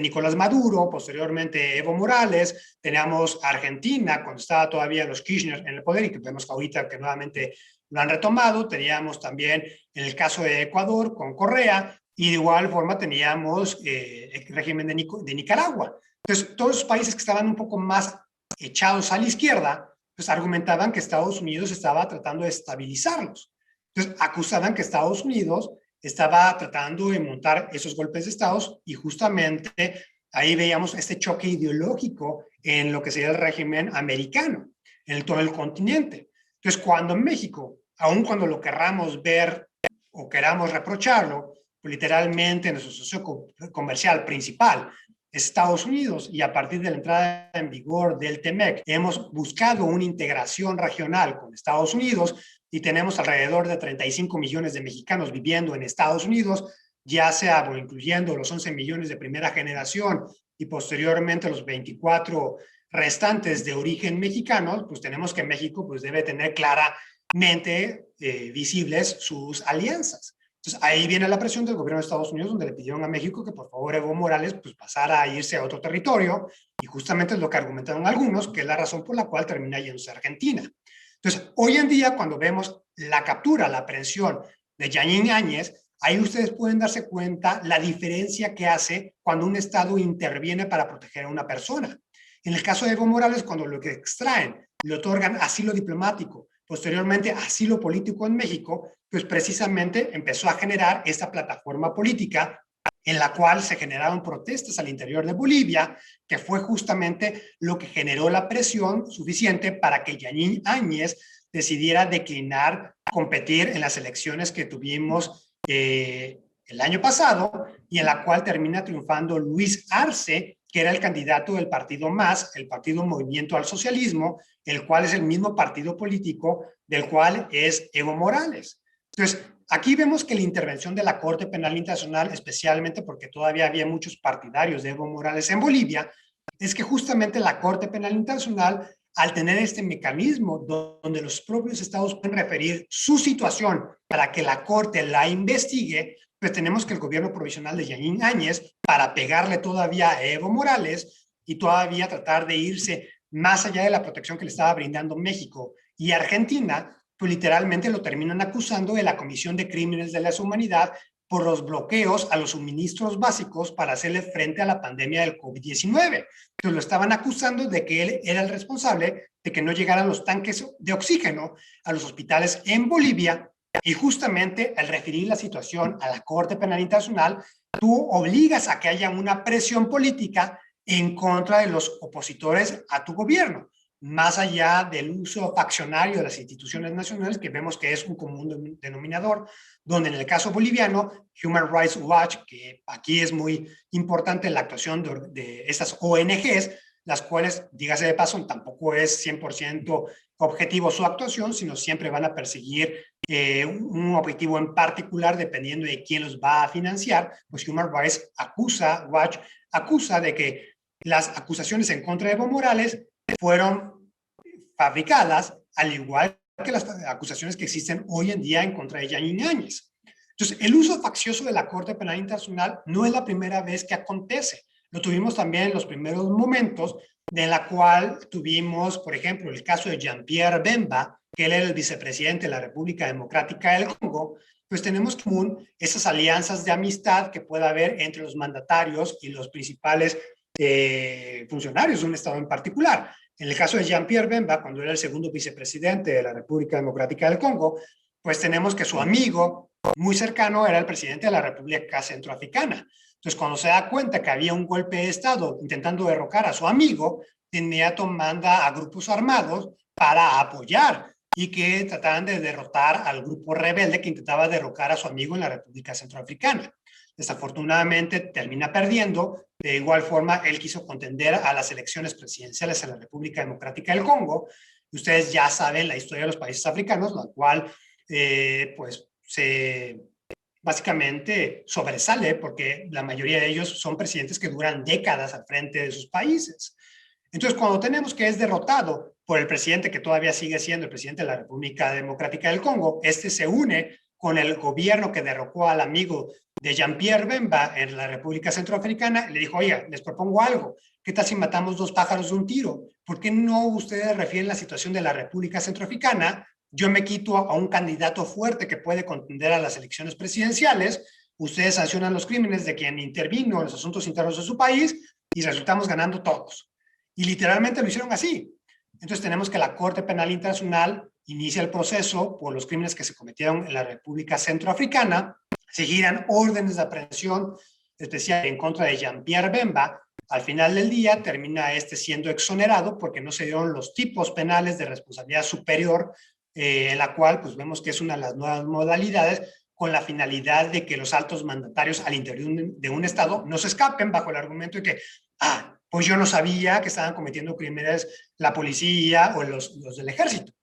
Nicolás Maduro, posteriormente Evo Morales, teníamos Argentina cuando estaba todavía los Kirchner en el poder y que vemos ahorita que nuevamente lo han retomado, teníamos también en el caso de Ecuador con Correa, y de igual forma teníamos el régimen de Nicaragua. Entonces, todos los países que estaban un poco más echados a la izquierda, pues argumentaban que Estados Unidos estaba tratando de estabilizarlos. Entonces, acusaban que Estados Unidos estaba tratando de montar esos golpes de Estados, y justamente ahí veíamos este choque ideológico en lo que sería el régimen americano, en todo el continente. Entonces, cuando en México, aun cuando lo querramos ver o queramos reprocharlo, pues literalmente nuestro socio comercial principal es Estados Unidos, y a partir de la entrada en vigor del TEMEC hemos buscado una integración regional con Estados Unidos, y tenemos alrededor de 35 millones de mexicanos viviendo en Estados Unidos, ya sea incluyendo los 11 millones de primera generación y posteriormente los 24 restantes de origen mexicano, pues tenemos que México pues debe tener claramente visibles sus alianzas. Entonces ahí viene la presión del gobierno de Estados Unidos, donde le pidieron a México que por favor Evo Morales pues pasara a irse a otro territorio, y justamente es lo que argumentaron algunos, que es la razón por la cual termina yéndose a Argentina. Entonces, hoy en día, cuando vemos la captura, la aprehensión de Jeanine Áñez, ahí ustedes pueden darse cuenta la diferencia que hace cuando un Estado interviene para proteger a una persona. En el caso de Evo Morales, cuando lo que extraen, le otorgan asilo diplomático, posteriormente asilo político en México, pues precisamente empezó a generar esta plataforma política en la cual se generaron protestas al interior de Bolivia, que fue justamente lo que generó la presión suficiente para que Jeanine Áñez decidiera declinar competir en las elecciones que tuvimos el año pasado, y en la cual termina triunfando Luis Arce, que era el candidato del partido MAS, el partido Movimiento al Socialismo, el cual es el mismo partido político del cual es Evo Morales. Entonces, aquí vemos que la intervención de la Corte Penal Internacional, especialmente porque todavía había muchos partidarios de Evo Morales en Bolivia, es que justamente la Corte Penal Internacional, al tener este mecanismo donde los propios estados pueden referir su situación para que la Corte la investigue, pues tenemos que el gobierno provisional de Yanín Áñez, para pegarle todavía a Evo Morales y todavía tratar de irse más allá de la protección que le estaba brindando México y Argentina, pues literalmente lo terminan acusando de la comisión de crímenes de lesa humanidad por los bloqueos a los suministros básicos para hacerle frente a la pandemia del COVID-19. Entonces lo estaban acusando de que él era el responsable de que no llegaran los tanques de oxígeno a los hospitales en Bolivia, y justamente al referir la situación a la Corte Penal Internacional, tú obligas a que haya una presión política en contra de los opositores a tu gobierno, más allá del uso faccionario de las instituciones nacionales, que vemos que es un común denominador, donde en el caso boliviano, Human Rights Watch, que aquí es muy importante la actuación de estas ONGs, las cuales, dígase de paso, tampoco es 100% objetivo su actuación, sino siempre van a perseguir un objetivo en particular dependiendo de quién los va a financiar. Pues Human Rights Watch acusa de que las acusaciones en contra de Evo Morales fueron fabricadas, al igual que las acusaciones que existen hoy en día en contra de Yanín Áñez. Entonces, el uso faccioso de la Corte Penal Internacional no es la primera vez que acontece. Lo tuvimos también en los primeros momentos, de la cual tuvimos, por ejemplo, el caso de Jean-Pierre Bemba, que él era el vicepresidente de la República Democrática del Congo. Pues tenemos común esas alianzas de amistad que pueda haber entre los mandatarios y los principales funcionarios de un estado en particular. En el caso de Jean-Pierre Bemba, cuando era el segundo vicepresidente de la República Democrática del Congo, pues tenemos que su amigo muy cercano era el presidente de la República Centroafricana. Entonces, cuando se da cuenta que había un golpe de Estado intentando derrocar a su amigo, de inmediato manda a grupos armados para apoyar y que trataban de derrotar al grupo rebelde que intentaba derrocar a su amigo en la República Centroafricana. Desafortunadamente termina perdiendo. De igual forma, él quiso contender a las elecciones presidenciales en la República Democrática del Congo. Y ustedes ya saben la historia de los países africanos, la cual pues se básicamente sobresale porque la mayoría de ellos son presidentes que duran décadas al frente de sus países. Entonces, cuando tenemos que es derrotado por el presidente que todavía sigue siendo el presidente de la República Democrática del Congo, este se une con el gobierno que derrocó al amigo de Jean-Pierre Bemba en la República Centroafricana, y le dijo, oiga, les propongo algo, ¿qué tal si matamos dos pájaros de un tiro? ¿Por qué no ustedes refieren la situación de la República Centroafricana? Yo me quito a un candidato fuerte que puede contender a las elecciones presidenciales, ustedes sancionan los crímenes de quien intervino en los asuntos internos de su país y resultamos ganando todos. Y literalmente lo hicieron así. Entonces tenemos que la Corte Penal Internacional inicia el proceso por los crímenes que se cometieron en la República Centroafricana, se giran órdenes de aprehensión especial en contra de Jean-Pierre Bemba. Al final del día termina siendo exonerado porque no se dieron los tipos penales de responsabilidad superior, en la cual pues vemos que es una de las nuevas modalidades con la finalidad de que los altos mandatarios al interior de un estado no se escapen bajo el argumento de que, pues yo no sabía que estaban cometiendo crímenes la policía o los del ejército,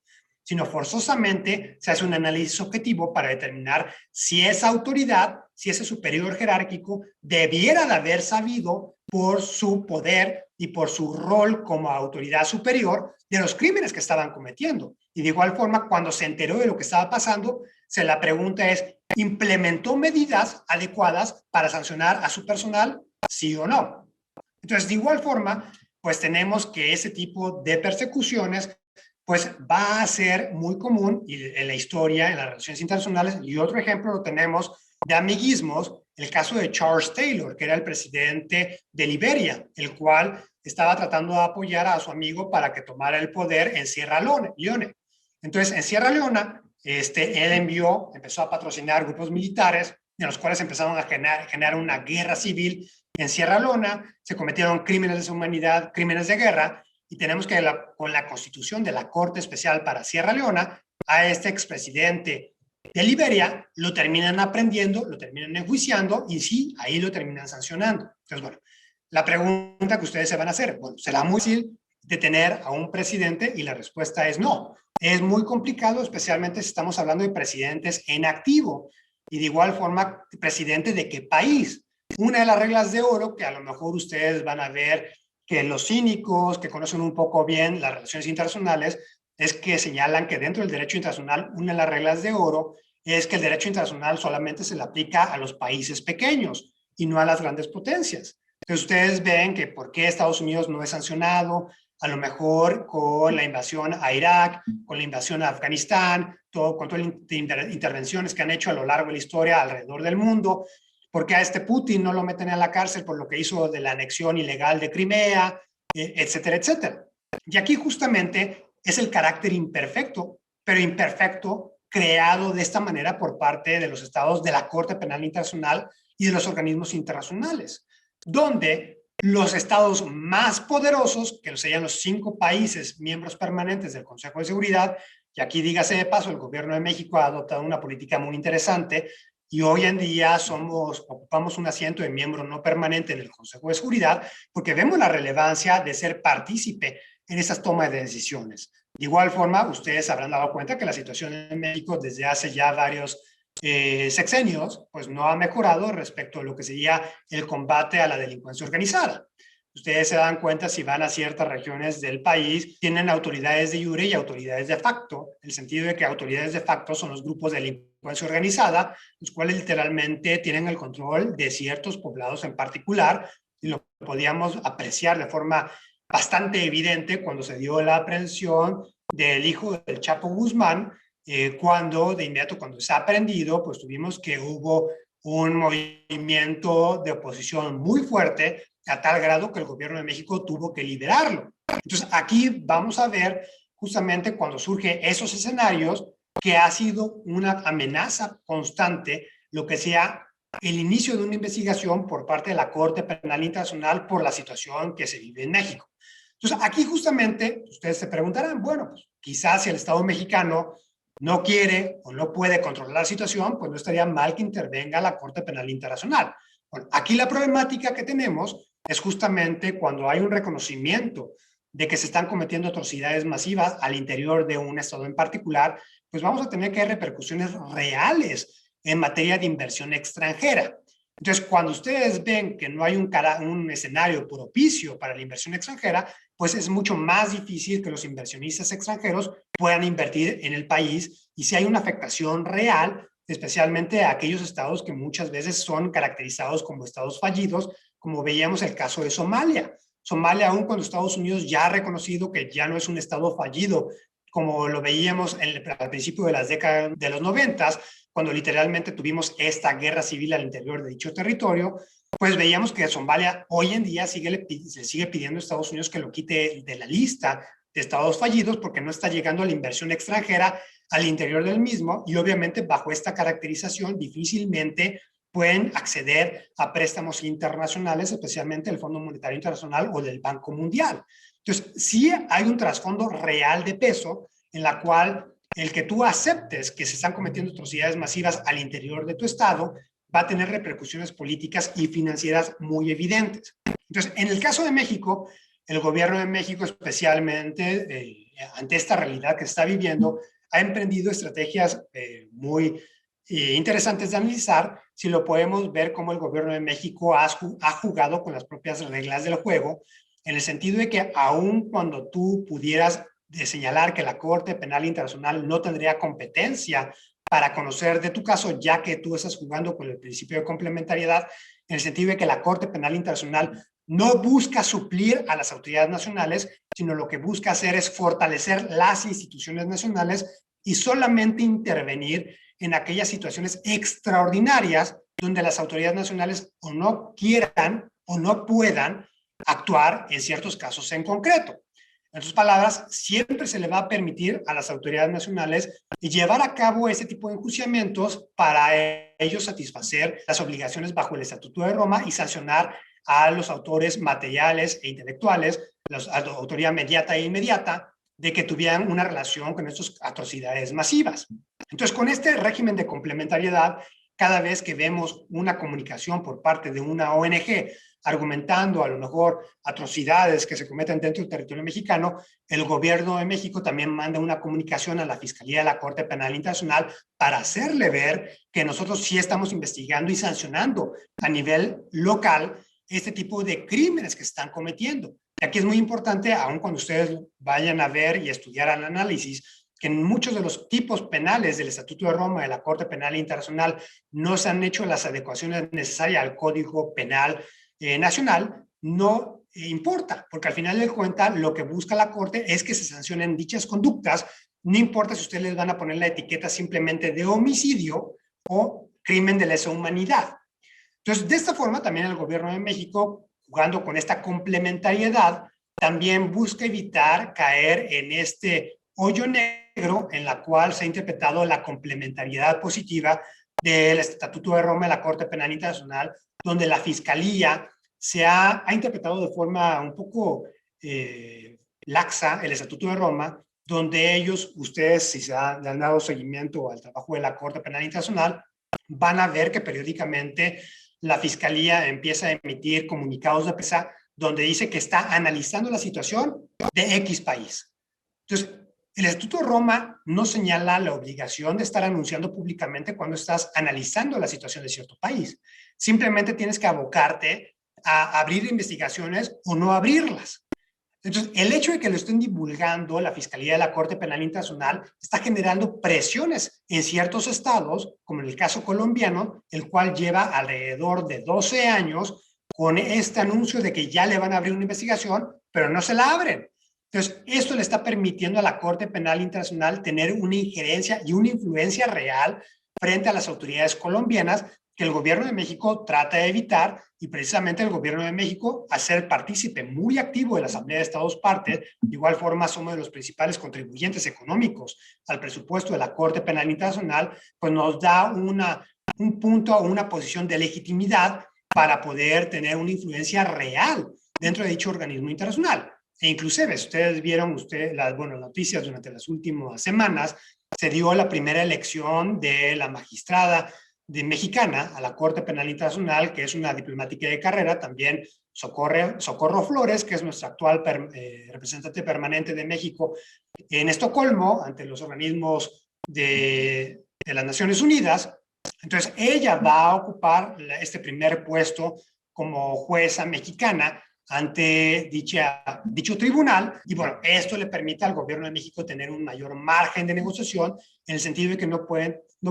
sino forzosamente se hace un análisis objetivo para determinar si esa autoridad, si ese superior jerárquico debiera de haber sabido por su poder y por su rol como autoridad superior de los crímenes que estaban cometiendo. Y de igual forma, cuando se enteró de lo que estaba pasando, la pregunta es, ¿implementó medidas adecuadas para sancionar a su personal, sí o no? Entonces, de igual forma, pues tenemos que ese tipo de persecuciones pues va a ser muy común en la historia, en las relaciones internacionales. Y otro ejemplo lo tenemos de amiguismos, el caso de Charles Taylor, que era el presidente de Liberia, el cual estaba tratando de apoyar a su amigo para que tomara el poder en Sierra Leone. Entonces, en Sierra Leona, él empezó a patrocinar grupos militares, en los cuales empezaron a generar una guerra civil en Sierra Leona, se cometieron crímenes de deshumanidad, crímenes de guerra, y tenemos que con la constitución de la Corte Especial para Sierra Leona, a este expresidente de Liberia lo terminan aprendiendo, lo terminan enjuiciando y sí, ahí lo terminan sancionando. Entonces, bueno, La pregunta que ustedes se van a hacer, bueno, ¿será muy fácil detener a un presidente? Y la respuesta es no. Es muy complicado, especialmente si estamos hablando de presidentes en activo. Y de igual forma, presidente de qué país. Una de las reglas de oro que a lo mejor ustedes van a ver que los cínicos que conocen un poco bien las relaciones internacionales es que señalan que dentro del derecho internacional una de las reglas de oro es que el derecho internacional solamente se le aplica a los países pequeños y no a las grandes potencias. Entonces ustedes ven que por qué Estados Unidos no es sancionado, a lo mejor con la invasión a Irak, con la invasión a Afganistán, con todas las intervenciones que han hecho a lo largo de la historia alrededor del mundo. ¿Por qué a este Putin no lo meten a la cárcel por lo que hizo de la anexión ilegal de Crimea, etcétera, etcétera? Y aquí justamente es el carácter imperfecto, pero imperfecto creado de esta manera por parte de los estados de la Corte Penal Internacional y de los organismos internacionales, donde los estados más poderosos, que serían los 5 países miembros permanentes del Consejo de Seguridad, y aquí dígase de paso, el gobierno de México ha adoptado una política muy interesante y hoy en día ocupamos un asiento de miembro no permanente en el Consejo de Seguridad porque vemos la relevancia de ser partícipe en esas tomas de decisiones. De igual forma, ustedes habrán dado cuenta que la situación en México desde hace ya varios sexenios, pues no ha mejorado respecto a lo que sería el combate a la delincuencia organizada. Ustedes se dan cuenta si van a ciertas regiones del país, tienen autoridades de jure y autoridades de facto, en el sentido de que autoridades de facto son los grupos de delincuencia organizada, los cuales literalmente tienen el control de ciertos poblados en particular, y lo podíamos apreciar de forma bastante evidente cuando se dio la aprehensión del hijo del Chapo Guzmán, cuando de inmediato, cuando se ha aprendido, pues tuvimos que hubo un movimiento de oposición muy fuerte, a tal grado que el gobierno de México tuvo que liberarlo. Entonces, aquí vamos a ver justamente cuando surgen esos escenarios que ha sido una amenaza constante lo que sea el inicio de una investigación por parte de la Corte Penal Internacional por la situación que se vive en México. Entonces, aquí justamente ustedes se preguntarán, bueno, pues quizás si el Estado mexicano no quiere o no puede controlar la situación, pues no estaría mal que intervenga la Corte Penal Internacional. Bueno, aquí la problemática que tenemos es justamente cuando hay un reconocimiento de que se están cometiendo atrocidades masivas al interior de un estado en particular, pues vamos a tener que hay repercusiones reales en materia de inversión extranjera. Entonces, cuando ustedes ven que no hay un escenario propicio para la inversión extranjera, pues es mucho más difícil que los inversionistas extranjeros puedan invertir en el país y si hay una afectación real, especialmente a aquellos estados que muchas veces son caracterizados como estados fallidos, como veíamos el caso de Somalia. Somalia, aún cuando Estados Unidos ya ha reconocido que ya no es un estado fallido, como lo veíamos al principio de las décadas de los 90, cuando literalmente tuvimos esta guerra civil al interior de dicho territorio, pues veíamos que Somalia hoy en día se sigue pidiendo a Estados Unidos que lo quite de la lista de estados fallidos porque no está llegando a la inversión extranjera al interior del mismo y obviamente bajo esta caracterización difícilmente pueden acceder a préstamos internacionales, especialmente el Fondo Monetario Internacional o del Banco Mundial. Entonces, sí hay un trasfondo real de peso en la cual el que tú aceptes que se están cometiendo atrocidades masivas al interior de tu estado va a tener repercusiones políticas y financieras muy evidentes. Entonces, en el caso de México, el gobierno de México, especialmente ante esta realidad que está viviendo, ha emprendido estrategias muy interesantes de analizar si lo podemos ver como el gobierno de México ha jugado con las propias reglas del juego, en el sentido de que aun cuando tú pudieras señalar que la Corte Penal Internacional no tendría competencia para conocer de tu caso, ya que tú estás jugando con el principio de complementariedad, en el sentido de que la Corte Penal Internacional no busca suplir a las autoridades nacionales, sino lo que busca hacer es fortalecer las instituciones nacionales y solamente intervenir en aquellas situaciones extraordinarias donde las autoridades nacionales o no quieran o no puedan actuar en ciertos casos en concreto. En otras palabras, siempre se le va a permitir a las autoridades nacionales llevar a cabo ese tipo de enjuiciamientos para ellos satisfacer las obligaciones bajo el Estatuto de Roma y sancionar a los autores materiales e intelectuales, la autoridad mediata e inmediata, de que tuvieran una relación con estas atrocidades masivas. Entonces, con este régimen de complementariedad, cada vez que vemos una comunicación por parte de una ONG argumentando a lo mejor atrocidades que se cometen dentro del territorio mexicano, el gobierno de México también manda una comunicación a la Fiscalía de la Corte Penal Internacional para hacerle ver que nosotros sí estamos investigando y sancionando a nivel local este tipo de crímenes que se están cometiendo. Y aquí es muy importante, aun cuando ustedes vayan a ver y estudiar el análisis, que en muchos de los tipos penales del Estatuto de Roma de la Corte Penal Internacional no se han hecho las adecuaciones necesarias al Código Penal Nacional, no importa, porque al final de cuentas lo que busca la Corte es que se sancionen dichas conductas, no importa si ustedes les van a poner la etiqueta simplemente de homicidio o crimen de lesa humanidad. Entonces, de esta forma, también el gobierno de México, jugando con esta complementariedad, también busca evitar caer en este hoyo negro en la cual se ha interpretado la complementariedad positiva del Estatuto de Roma de la Corte Penal Internacional, donde la Fiscalía se ha interpretado de forma un poco laxa el Estatuto de Roma, donde ellos, ustedes, si le han dado seguimiento al trabajo de la Corte Penal Internacional, van a ver que periódicamente la Fiscalía empieza a emitir comunicados de prensa donde dice que está analizando la situación de X país. Entonces, el Estatuto de Roma no señala la obligación de estar anunciando públicamente cuando estás analizando la situación de cierto país. Simplemente tienes que abocarte a abrir investigaciones o no abrirlas. Entonces, el hecho de que lo estén divulgando la Fiscalía de la Corte Penal Internacional está generando presiones en ciertos estados, como en el caso colombiano, el cual lleva alrededor de 12 años con este anuncio de que ya le van a abrir una investigación, pero no se la abren. Entonces, esto le está permitiendo a la Corte Penal Internacional tener una injerencia y una influencia real frente a las autoridades colombianas que el gobierno de México trata de evitar, y precisamente el gobierno de México, a ser partícipe muy activo de la Asamblea de Estados Partes, de igual forma somos de los principales contribuyentes económicos al presupuesto de la Corte Penal Internacional, pues nos da un punto o una posición de legitimidad para poder tener una influencia real dentro de dicho organismo internacional. E inclusive, ustedes vieron las noticias durante las últimas semanas, se dio la primera elección de la magistrada mexicana a la Corte Penal Internacional, que es una diplomática de carrera, también Socorro Flores, que es nuestra actual representante permanente de México en Estocolmo, ante los organismos de las Naciones Unidas. Entonces, ella va a ocupar este primer puesto como jueza mexicana ante dicho tribunal, y bueno, esto le permite al gobierno de México tener un mayor margen de negociación en el sentido de que no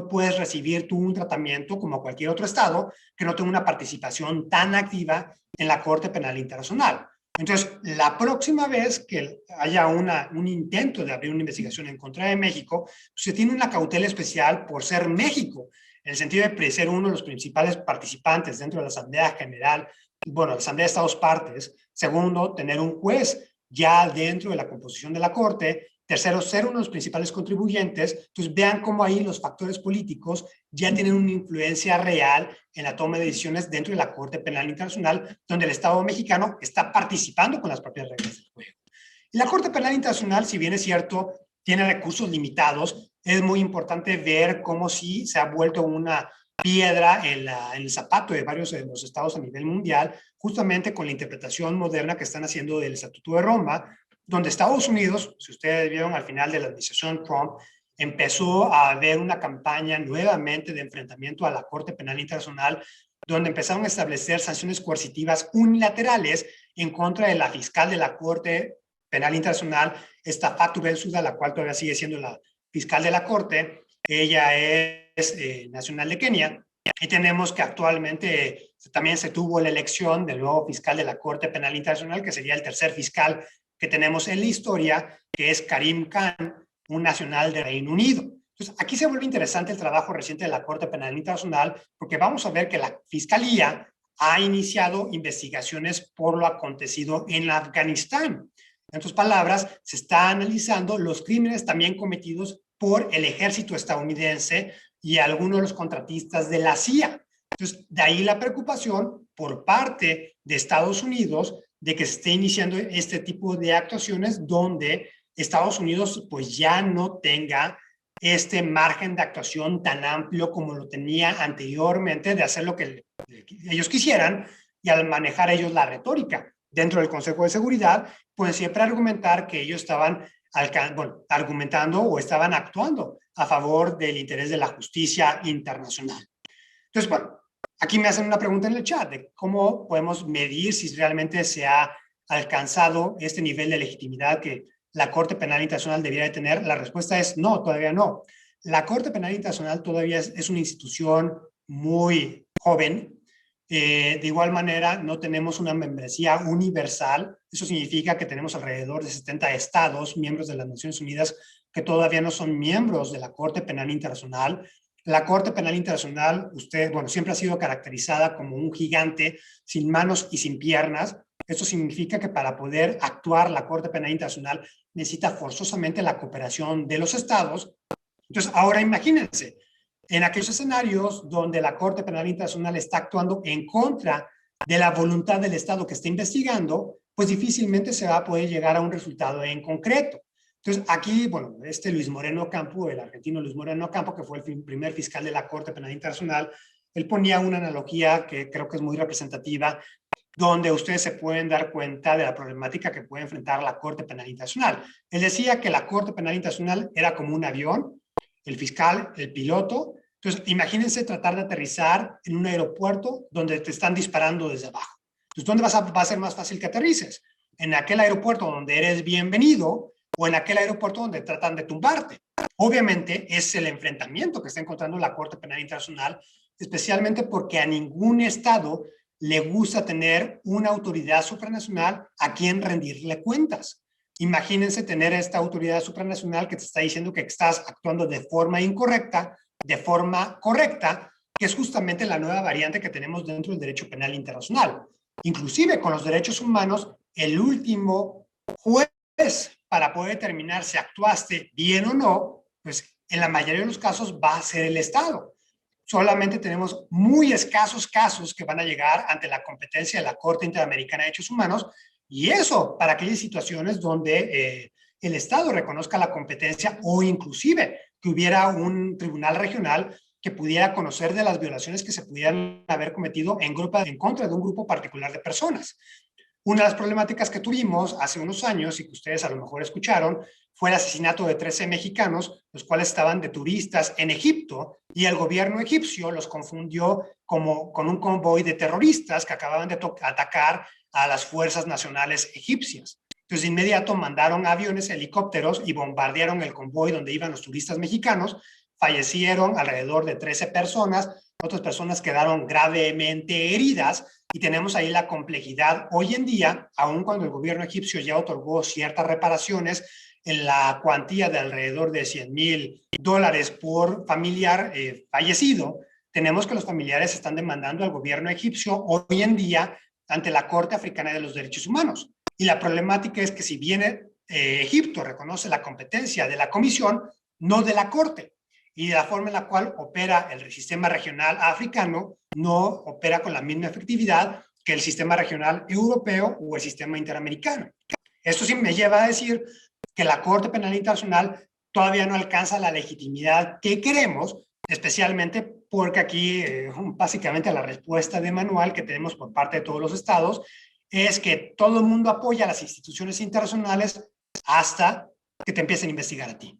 puedes recibir tú un tratamiento como cualquier otro estado que no tenga una participación tan activa en la Corte Penal Internacional. Entonces, la próxima vez que haya un intento de abrir una investigación en contra de México, pues se tiene una cautela especial por ser México, en el sentido de ser uno de los principales participantes dentro de la Asamblea General, la Asamblea de Estados Partes. Segundo, tener un juez ya dentro de la composición de la Corte. Tercero, ser uno de los principales contribuyentes. Entonces, vean cómo ahí los factores políticos ya tienen una influencia real en la toma de decisiones dentro de la Corte Penal Internacional, donde el Estado mexicano está participando con las propias reglas del juego. Y la Corte Penal Internacional, si bien es cierto, tiene recursos limitados, es muy importante ver cómo sí se ha vuelto una piedra en el zapato de varios de los estados a nivel mundial, justamente con la interpretación moderna que están haciendo del Estatuto de Roma, donde Estados Unidos, si ustedes vieron al final de la administración Trump, empezó a haber una campaña nuevamente de enfrentamiento a la Corte Penal Internacional, donde empezaron a establecer sanciones coercitivas unilaterales en contra de la fiscal de la Corte Penal Internacional, esta Fatou Bensouda, la cual todavía sigue siendo la fiscal de la Corte. Ella es nacional de Kenia, y tenemos que actualmente también se tuvo la elección del nuevo fiscal de la Corte Penal Internacional, que sería el tercer fiscal que tenemos en la historia, que es Karim Khan, un nacional de Reino Unido. Entonces, aquí se vuelve interesante el trabajo reciente de la Corte Penal Internacional, porque vamos a ver que la Fiscalía ha iniciado investigaciones por lo acontecido en Afganistán. En otras palabras, se está analizando los crímenes también cometidos por el ejército estadounidense y algunos de los contratistas de la CIA. Entonces, de ahí la preocupación por parte de Estados Unidos de que se esté iniciando este tipo de actuaciones donde Estados Unidos pues ya no tenga este margen de actuación tan amplio como lo tenía anteriormente de hacer lo que ellos quisieran, y al manejar ellos la retórica dentro del Consejo de Seguridad, pueden siempre argumentar que ellos estaban argumentando o estaban actuando a favor del interés de la justicia internacional. Entonces, bueno, aquí me hacen una pregunta en el chat de cómo podemos medir si realmente se ha alcanzado este nivel de legitimidad que la Corte Penal Internacional debiera de tener. La respuesta es no, todavía no. La Corte Penal Internacional todavía es una institución muy joven. De igual manera, no tenemos una membresía universal. Eso significa que tenemos alrededor de 70 estados, miembros de las Naciones Unidas, que todavía no son miembros de la Corte Penal Internacional. La Corte Penal Internacional, siempre ha sido caracterizada como un gigante sin manos y sin piernas. Eso significa que para poder actuar la Corte Penal Internacional necesita forzosamente la cooperación de los estados. Entonces, ahora imagínense, en aquellos escenarios donde la Corte Penal Internacional está actuando en contra de la voluntad del Estado que está investigando, pues difícilmente se va a poder llegar a un resultado en concreto. Entonces, aquí, Luis Moreno Ocampo, el argentino Luis Moreno Ocampo, que fue el primer fiscal de la Corte Penal Internacional, él ponía una analogía que creo que es muy representativa, donde ustedes se pueden dar cuenta de la problemática que puede enfrentar la Corte Penal Internacional. Él decía que la Corte Penal Internacional era como un avión, el fiscal, el piloto. Entonces, imagínense tratar de aterrizar en un aeropuerto donde te están disparando desde abajo. Entonces, ¿dónde va a ser más fácil que aterrices? ¿En aquel aeropuerto donde eres bienvenido o en aquel aeropuerto donde tratan de tumbarte? Obviamente, es el enfrentamiento que está encontrando la Corte Penal Internacional, especialmente porque a ningún Estado le gusta tener una autoridad supranacional a quien rendirle cuentas. Imagínense tener esta autoridad supranacional que te está diciendo que estás actuando de forma incorrecta, de forma correcta, que es justamente la nueva variante que tenemos dentro del derecho penal internacional. Inclusive con los derechos humanos, el último juez para poder determinar si actuaste bien o no, pues en la mayoría de los casos va a ser el Estado. Solamente tenemos muy escasos casos que van a llegar ante la competencia de la Corte Interamericana de Derechos Humanos, y eso para aquellas situaciones donde el Estado reconozca la competencia o inclusive que hubiera un tribunal regional que pudiera conocer de las violaciones que se pudieran haber cometido en contra de un grupo particular de personas. Una de las problemáticas que tuvimos hace unos años y que ustedes a lo mejor escucharon fue el asesinato de 13 mexicanos, los cuales estaban de turistas en Egipto, y el gobierno egipcio los confundió con un convoy de terroristas que acababan de atacar a las fuerzas nacionales egipcias. Entonces, de inmediato mandaron aviones, helicópteros y bombardearon el convoy donde iban los turistas mexicanos. Fallecieron alrededor de 13 personas, otras personas quedaron gravemente heridas, y tenemos ahí la complejidad hoy en día, aun cuando el gobierno egipcio ya otorgó ciertas reparaciones en la cuantía de alrededor de $100,000 por familiar fallecido. Tenemos que los familiares están demandando al gobierno egipcio hoy en día ante la Corte Africana de los Derechos Humanos. Y la problemática es que si bien Egipto reconoce la competencia de la comisión, no de la Corte, y de la forma en la cual opera el sistema regional africano no opera con la misma efectividad que el sistema regional europeo o el sistema interamericano. Esto sí me lleva a decir que la Corte Penal Internacional todavía no alcanza la legitimidad que queremos, especialmente porque aquí básicamente la respuesta de manual que tenemos por parte de todos los estados es que todo el mundo apoya a las instituciones internacionales hasta que te empiecen a investigar a ti.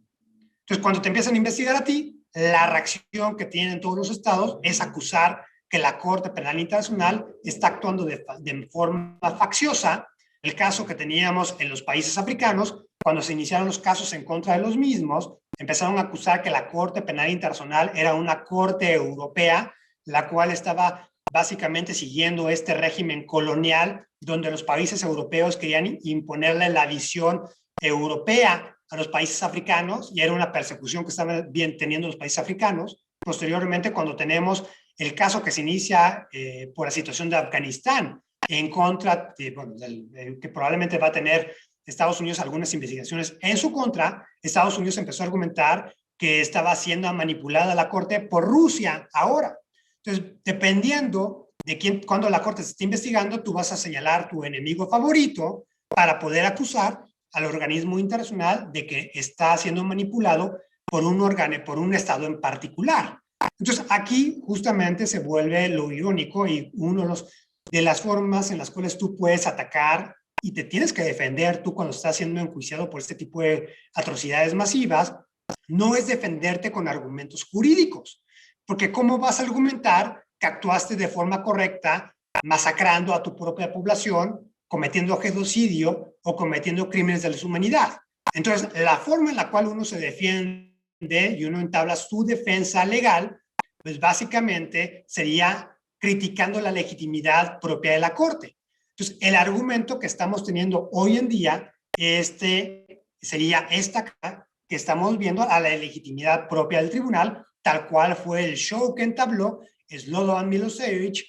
Entonces, cuando te empiezan a investigar a ti, la reacción que tienen todos los estados es acusar que la Corte Penal Internacional está actuando de forma facciosa. El caso que teníamos en los países africanos, cuando se iniciaron los casos en contra de los mismos, empezaron a acusar que la Corte Penal Internacional era una corte europea, la cual estaba básicamente siguiendo este régimen colonial, donde los países europeos querían imponerle la visión europea a los países africanos, y era una persecución que estaban teniendo los países africanos. Posteriormente, cuando tenemos el caso que se inicia por la situación de Afganistán, en contra que probablemente va a tener Estados Unidos algunas investigaciones en su contra, Estados Unidos empezó a argumentar que estaba siendo manipulada la Corte por Rusia ahora. Entonces, dependiendo de cuando la Corte se esté investigando, tú vas a señalar tu enemigo favorito para poder acusar al organismo internacional de que está siendo manipulado por un Estado en particular. Entonces, aquí justamente se vuelve lo irónico, y uno de los de las formas en las cuales tú puedes atacar y te tienes que defender tú cuando estás siendo enjuiciado por este tipo de atrocidades masivas, no es defenderte con argumentos jurídicos, porque ¿cómo vas a argumentar que actuaste de forma correcta masacrando a tu propia población, cometiendo genocidio o cometiendo crímenes de lesa humanidad? Entonces, la forma en la cual uno se defiende y uno entabla su defensa legal, pues básicamente sería criticando la legitimidad propia de la Corte. Entonces, el argumento que estamos teniendo hoy en día sería esta que estamos viendo a la legitimidad propia del tribunal, tal cual fue el show que entabló Slobodan Milosevic,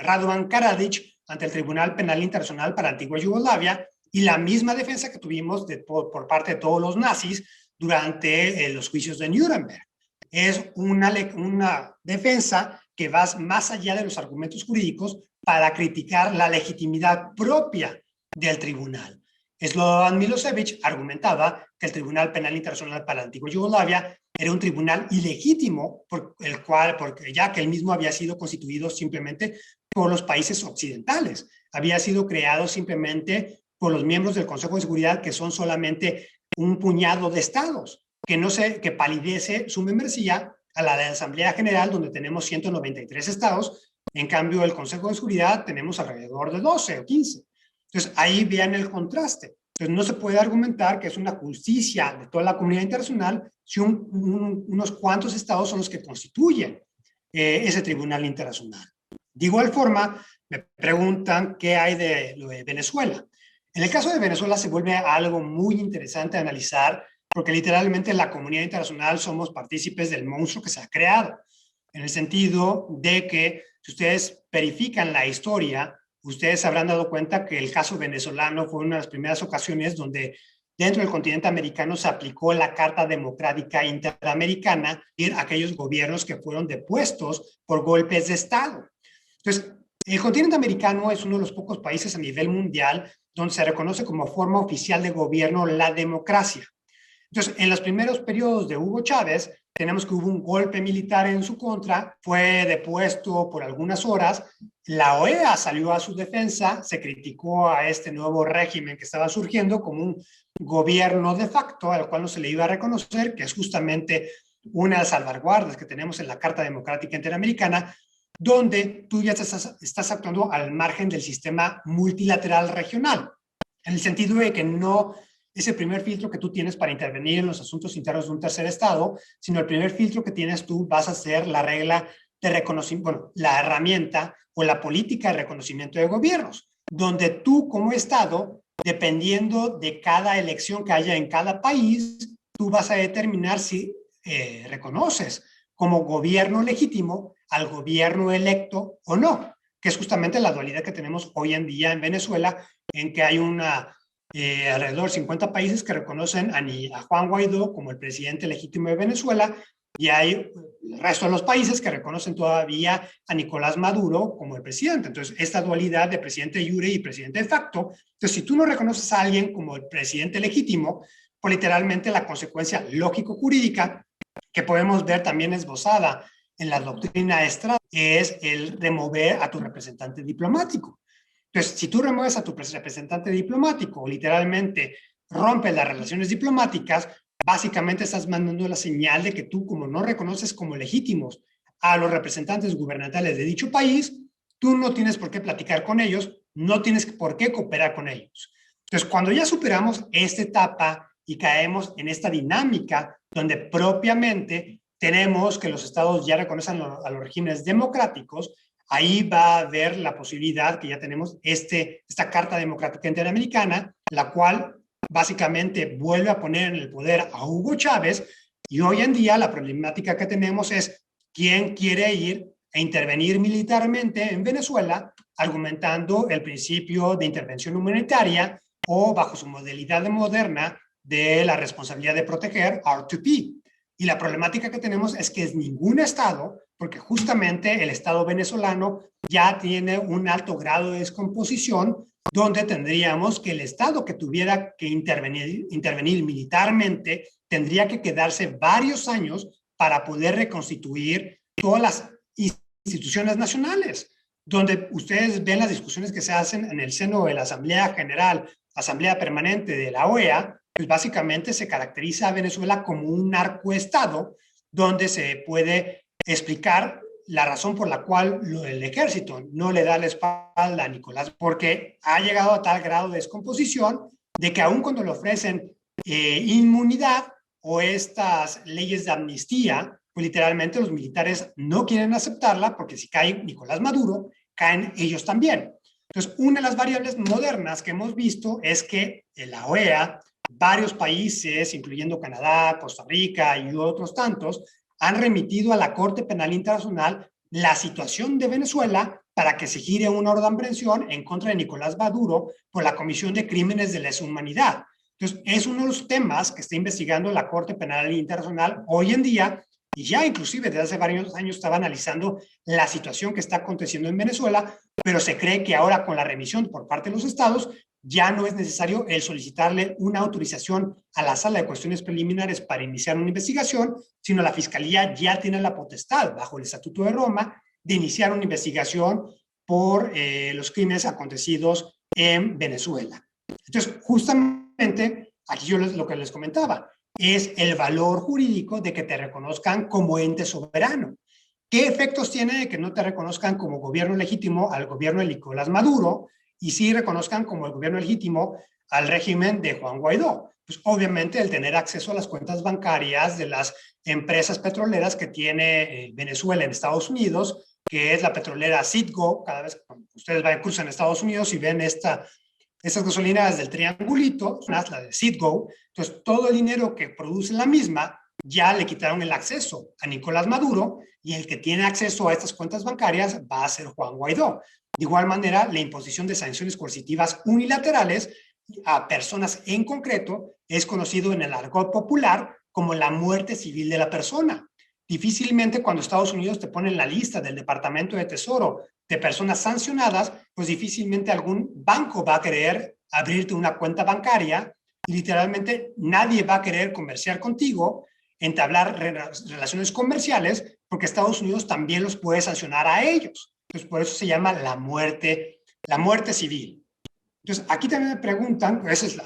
Radovan Karadzic ante el Tribunal Penal Internacional para Antigua Yugoslavia, y la misma defensa que tuvimos por parte de todos los nazis durante los juicios de Nuremberg. Es una defensa que va más allá de los argumentos jurídicos para criticar la legitimidad propia del tribunal. Slobodan Milosevic argumentaba que el Tribunal Penal Internacional para la Antigua Yugoslavia era un tribunal ilegítimo, ya que él mismo había sido constituido simplemente por los países occidentales. Había sido creado simplemente por los miembros del Consejo de Seguridad, que son solamente un puñado de estados, que palidece su membresía a la de la Asamblea General, donde tenemos 193 estados. En cambio, el Consejo de Seguridad tenemos alrededor de 12 o 15. Entonces, ahí viene el contraste. Entonces, no se puede argumentar que es una justicia de toda la comunidad internacional si unos cuantos estados son los que constituyen ese tribunal internacional. De igual forma, me preguntan qué hay de lo de Venezuela. En el caso de Venezuela se vuelve algo muy interesante de analizar, porque literalmente la comunidad internacional somos partícipes del monstruo que se ha creado, en el sentido de que si ustedes verifican la historia, ustedes se habrán dado cuenta que el caso venezolano fue una de las primeras ocasiones donde dentro del continente americano se aplicó la Carta Democrática Interamericana y aquellos gobiernos que fueron depuestos por golpes de Estado. Entonces, el continente americano es uno de los pocos países a nivel mundial donde se reconoce como forma oficial de gobierno la democracia. Entonces, en los primeros periodos de Hugo Chávez, tenemos que hubo un golpe militar en su contra, fue depuesto por algunas horas, la OEA salió a su defensa, se criticó a este nuevo régimen que estaba surgiendo como un gobierno de facto, al cual no se le iba a reconocer, que es justamente una de las salvaguardas que tenemos en la Carta Democrática Interamericana, donde tú ya estás actuando al margen del sistema multilateral regional, en el sentido de que no es el primer filtro que tú tienes para intervenir en los asuntos internos de un tercer estado, sino el primer filtro que tienes tú vas a ser la regla de reconocimiento, bueno, la herramienta o la política de reconocimiento de gobiernos, donde tú como estado, dependiendo de cada elección que haya en cada país, tú vas a determinar si reconoces como gobierno legítimo al gobierno electo o no, que es justamente la dualidad que tenemos hoy en día en Venezuela, en que hay alrededor de 50 países que reconocen a Juan Guaidó como el presidente legítimo de Venezuela, y hay el resto de los países que reconocen todavía a Nicolás Maduro como el presidente. Entonces, esta dualidad de presidente de jure y presidente de facto, entonces, si tú no reconoces a alguien como el presidente legítimo, pues literalmente la consecuencia lógico-jurídica que podemos ver también esbozada en la doctrina Estrada es el remover a tu representante diplomático. Entonces, si tú remueves a tu representante diplomático o literalmente rompes las relaciones diplomáticas, básicamente estás mandando la señal de que tú, como no reconoces como legítimos a los representantes gubernamentales de dicho país, tú no tienes por qué platicar con ellos, no tienes por qué cooperar con ellos. Entonces, cuando ya superamos esta etapa y caemos en esta dinámica donde propiamente tenemos que los estados ya reconocen a los regímenes democráticos, ahí va a haber la posibilidad que ya tenemos esta Carta Democrática Interamericana, la cual básicamente vuelve a poner en el poder a Hugo Chávez, y hoy en día la problemática que tenemos es quién quiere ir a intervenir militarmente en Venezuela, argumentando el principio de intervención humanitaria o bajo su modalidad moderna de la responsabilidad de proteger, R2P. Y la problemática que tenemos es que es ningún estado, porque justamente el estado venezolano ya tiene un alto grado de descomposición, donde tendríamos que el estado que tuviera que intervenir militarmente tendría que quedarse varios años para poder reconstituir todas las instituciones nacionales. donde ustedes ven las discusiones que se hacen en el seno de la Asamblea General, Asamblea Permanente de la OEA, pues básicamente se caracteriza a Venezuela como un narcoestado, donde se puede explicar la razón por la cual el ejército no le da la espalda a Nicolás, porque ha llegado a tal grado de descomposición de que aun cuando le ofrecen inmunidad o estas leyes de amnistía, pues literalmente los militares no quieren aceptarla, porque si cae Nicolás Maduro, caen ellos también. Entonces, una de las variables modernas que hemos visto es que en la OEA, varios países, incluyendo Canadá, Costa Rica y otros tantos, han remitido a la Corte Penal Internacional la situación de Venezuela para que se gire una orden de aprehensión en contra de Nicolás Maduro por la comisión de crímenes de lesa humanidad. Entonces, es uno de los temas que está investigando la Corte Penal Internacional hoy en día, y ya inclusive desde hace varios años estaba analizando la situación que está aconteciendo en Venezuela, pero se cree que ahora con la remisión por parte de los estados ya no es necesario el solicitarle una autorización a la Sala de Cuestiones Preliminares para iniciar una investigación, sino la Fiscalía ya tiene la potestad, bajo el Estatuto de Roma, de iniciar una investigación por los crímenes acontecidos en Venezuela. Entonces, justamente, aquí yo lo que les comentaba, es el valor jurídico de que te reconozcan como ente soberano. ¿Qué efectos tiene de que no te reconozcan como gobierno legítimo al gobierno de Nicolás Maduro y sí reconozcan como el gobierno legítimo al régimen de Juan Guaidó? Pues obviamente el tener acceso a las cuentas bancarias de las empresas petroleras que tiene Venezuela en Estados Unidos, que es la petrolera Citgo. Cada vez que ustedes van a cruzar en Estados Unidos y ven estas gasolineras del triangulito, la de Citgo, entonces todo el dinero que produce la misma ya le quitaron el acceso a Nicolás Maduro, y el que tiene acceso a estas cuentas bancarias va a ser Juan Guaidó. De igual manera, la imposición de sanciones coercitivas unilaterales a personas en concreto es conocido en el argot popular como la muerte civil de la persona. Difícilmente cuando Estados Unidos te pone en la lista del Departamento de Tesoro de personas sancionadas, pues difícilmente algún banco va a querer abrirte una cuenta bancaria, y literalmente nadie va a querer comerciar contigo, entablar relaciones comerciales, porque Estados Unidos también los puede sancionar a ellos. Entonces, por eso se llama la muerte civil. Entonces, aquí también me preguntan, esa es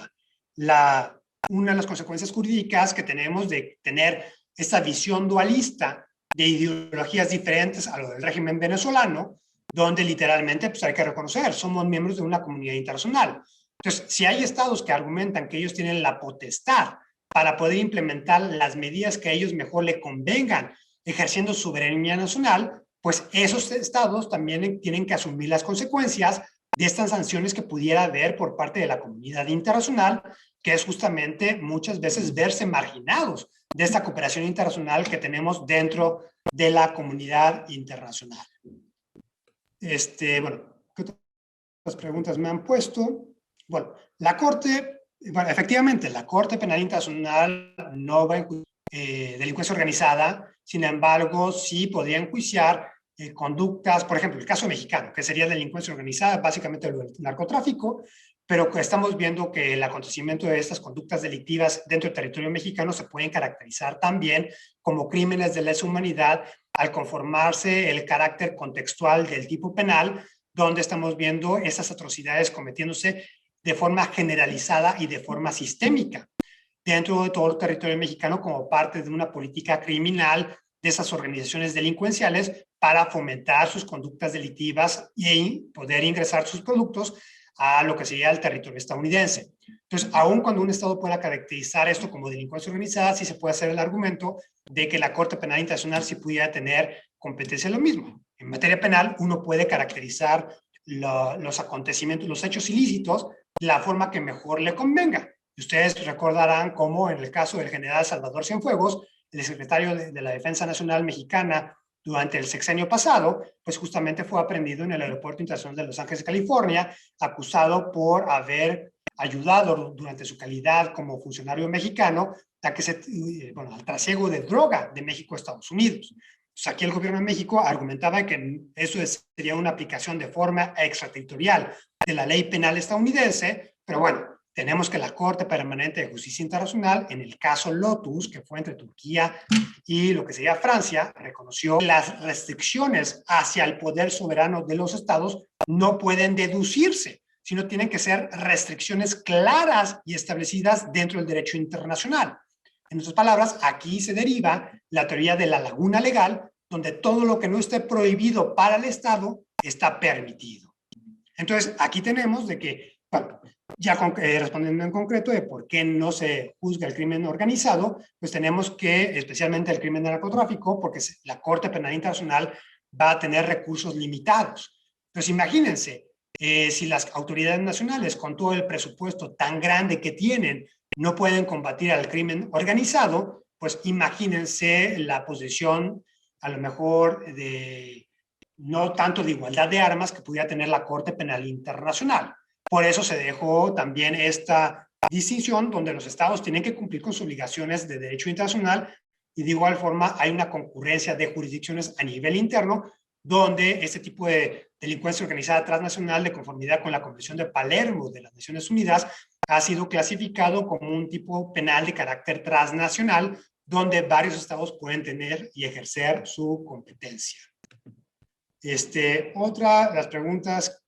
una de las consecuencias jurídicas que tenemos de tener esta visión dualista de ideologías diferentes a lo del régimen venezolano, donde literalmente pues hay que reconocer, somos miembros de una comunidad internacional. Entonces, si hay estados que argumentan que ellos tienen la potestad para poder implementar las medidas que a ellos mejor le convengan, ejerciendo soberanía nacional, pues esos estados también tienen que asumir las consecuencias de estas sanciones que pudiera haber por parte de la comunidad internacional, que es justamente muchas veces verse marginados de esta cooperación internacional que tenemos dentro de la comunidad internacional. Bueno, ¿qué otras preguntas me han puesto? Bueno, efectivamente, la Corte Penal Internacional no va a enjuiciar delincuencia organizada, sin embargo, sí podría enjuiciar conductas, por ejemplo, el caso mexicano, que sería delincuencia organizada, básicamente el narcotráfico, pero que estamos viendo que el acontecimiento de estas conductas delictivas dentro del territorio mexicano se pueden caracterizar también como crímenes de lesa humanidad al conformarse el carácter contextual del tipo penal, donde estamos viendo esas atrocidades cometiéndose de forma generalizada y de forma sistémica dentro de todo el territorio mexicano como parte de una política criminal de esas organizaciones delincuenciales para fomentar sus conductas delictivas y poder ingresar sus productos a lo que sería el territorio estadounidense. Entonces, aun cuando un Estado pueda caracterizar esto como delincuencia organizada, sí se puede hacer el argumento de que la Corte Penal Internacional sí pudiera tener competencia en lo mismo. En materia penal, uno puede caracterizar los acontecimientos, los hechos ilícitos, de la forma que mejor le convenga. Y ustedes recordarán cómo en el caso del general Salvador Cienfuegos, el secretario de la Defensa Nacional Mexicana durante el sexenio pasado, pues justamente fue aprendido en el Aeropuerto Internacional de Los Ángeles, California, acusado por haber ayudado durante su calidad como funcionario mexicano al trasiego de droga de México a Estados Unidos. Entonces, aquí el gobierno de México argumentaba que eso sería una aplicación de forma extraterritorial de la ley penal estadounidense, pero bueno, tenemos que la Corte Permanente de Justicia Internacional, en el caso Lotus, que fue entre Turquía y lo que sería Francia, reconoció que las restricciones hacia el poder soberano de los estados no pueden deducirse, sino tienen que ser restricciones claras y establecidas dentro del derecho internacional. En otras palabras, aquí se deriva la teoría de la laguna legal, donde todo lo que no esté prohibido para el Estado está permitido. Entonces, aquí tenemos de que, bueno, ya respondiendo en concreto de por qué no se juzga el crimen organizado, pues tenemos que, especialmente el crimen de narcotráfico, porque la Corte Penal Internacional va a tener recursos limitados. Entonces, imagínense, si las autoridades nacionales, con todo el presupuesto tan grande que tienen, no pueden combatir al crimen organizado, pues imagínense la posición, a lo mejor, de no tanto de igualdad de armas que pudiera tener la Corte Penal Internacional. Por eso se dejó también esta distinción donde los estados tienen que cumplir con sus obligaciones de derecho internacional y de igual forma hay una concurrencia de jurisdicciones a nivel interno donde este tipo de delincuencia organizada transnacional, de conformidad con la Convención de Palermo de las Naciones Unidas, ha sido clasificado como un tipo penal de carácter transnacional donde varios estados pueden tener y ejercer su competencia. Otra de las preguntas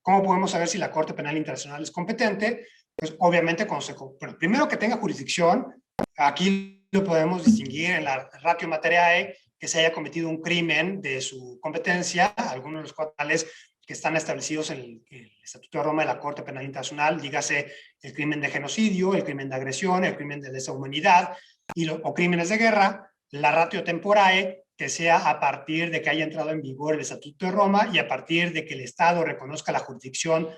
¿cómo podemos saber si la Corte Penal Internacional es competente? Pues obviamente, bueno, primero que tenga jurisdicción, aquí lo podemos distinguir en la ratio materiae, que se haya cometido un crimen de su competencia, algunos de los cuales que están establecidos en el Estatuto de Roma de la Corte Penal Internacional, dígase el crimen de genocidio, el crimen de agresión, el crimen de lesa humanidad o crímenes de guerra, la ratio temporae, que sea a partir de que haya entrado en vigor el Estatuto de Roma y a partir de que el Estado reconozca la jurisdicción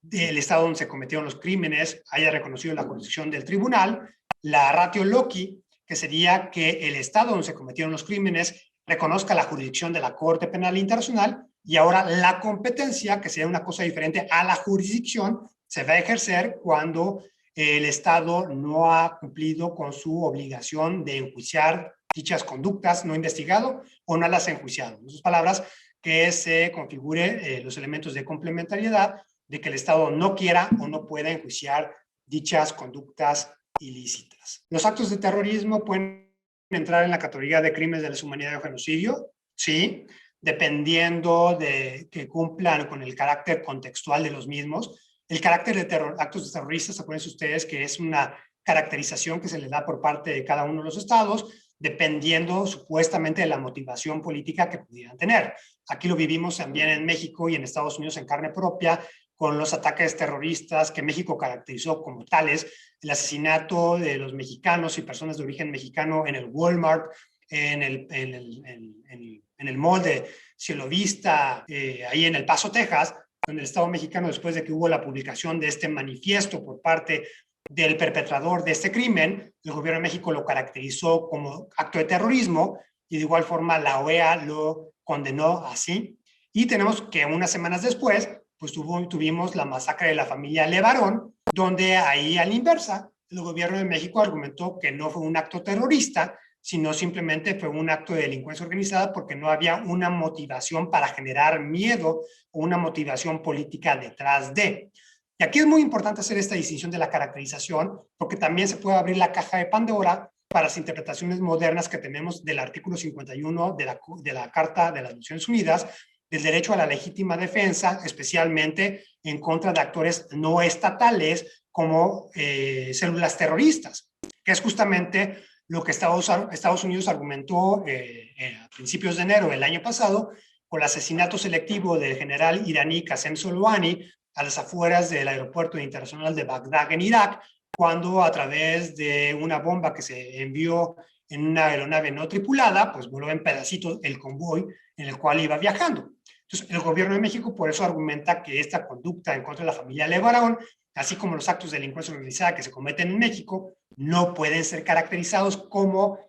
del Estado donde se cometieron los crímenes, haya reconocido la jurisdicción del tribunal, la ratio loci, que sería que el Estado donde se cometieron los crímenes reconozca la jurisdicción de la Corte Penal Internacional y ahora la competencia, que sería una cosa diferente a la jurisdicción, se va a ejercer cuando el Estado no ha cumplido con su obligación de enjuiciar dichas conductas, no investigado o no las ha enjuiciado. En otras palabras, que se configure los elementos de complementariedad de que el Estado no quiera o no pueda enjuiciar dichas conductas ilícitas. Los actos de terrorismo pueden entrar en la categoría de crímenes de lesa humanidad o genocidio, sí, dependiendo de que cumplan con el carácter contextual de los mismos. El carácter de actos de terroristas, acuérdense ustedes que es una caracterización que se le da por parte de cada uno de los estados, dependiendo supuestamente de la motivación política que pudieran tener. Aquí lo vivimos también en México y en Estados Unidos en carne propia, con los ataques terroristas que México caracterizó como tales, el asesinato de los mexicanos y personas de origen mexicano en el Walmart, en el mall de Cielo Vista, ahí en El Paso, Texas, donde el Estado mexicano, después de que hubo la publicación de este manifiesto por parte del perpetrador de este crimen, el gobierno de México lo caracterizó como acto de terrorismo y de igual forma la OEA lo condenó así. Y tenemos que unas semanas después, pues tuvimos la masacre de la familia Levarón, donde ahí a la inversa, el gobierno de México argumentó que no fue un acto terrorista, sino simplemente fue un acto de delincuencia organizada porque no había una motivación para generar miedo o una motivación política detrás de. Y aquí es muy importante hacer esta distinción de la caracterización, porque también se puede abrir la caja de Pandora para las interpretaciones modernas que tenemos del artículo 51 de la Carta de las Naciones Unidas, del derecho a la legítima defensa, especialmente en contra de actores no estatales como células terroristas, que es justamente lo que Estados Unidos argumentó a principios de enero del año pasado con el asesinato selectivo del general iraní Qasem Soleimani a las afueras del aeropuerto internacional de Bagdad en Irak, cuando a través de una bomba que se envió en una aeronave no tripulada, pues voló en pedacitos el convoy en el cual iba viajando. Entonces, el gobierno de México por eso argumenta que esta conducta en contra de la familia Levarón, así como los actos de delincuencia organizada que se cometen en México, no pueden ser caracterizados como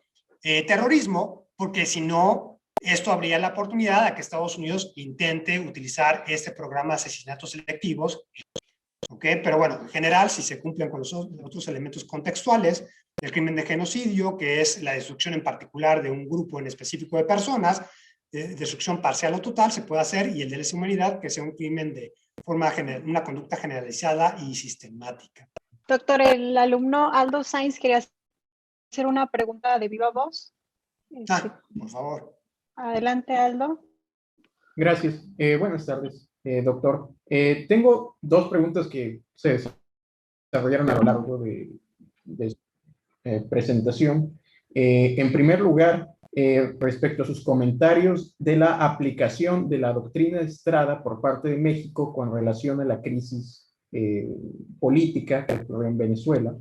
terrorismo, porque si no, esto habría la oportunidad a que Estados Unidos intente utilizar este programa de asesinatos selectivos. ¿Okay? Pero bueno, en general, si se cumplen con los otros elementos contextuales, el crimen de genocidio, que es la destrucción en particular de un grupo en específico de personas, destrucción parcial o total, se puede hacer, y el de lesa humanidad, que sea un crimen de una conducta generalizada y sistemática. Doctor, el alumno Aldo Sainz quería hacer una pregunta de viva voz. Por favor. Adelante, Aldo. Gracias. Buenas tardes, doctor. Tengo dos preguntas que se desarrollaron a lo largo de su presentación. En primer lugar, respecto a sus comentarios de la aplicación de la doctrina Estrada por parte de México con relación a la crisis política que ocurrió en Venezuela,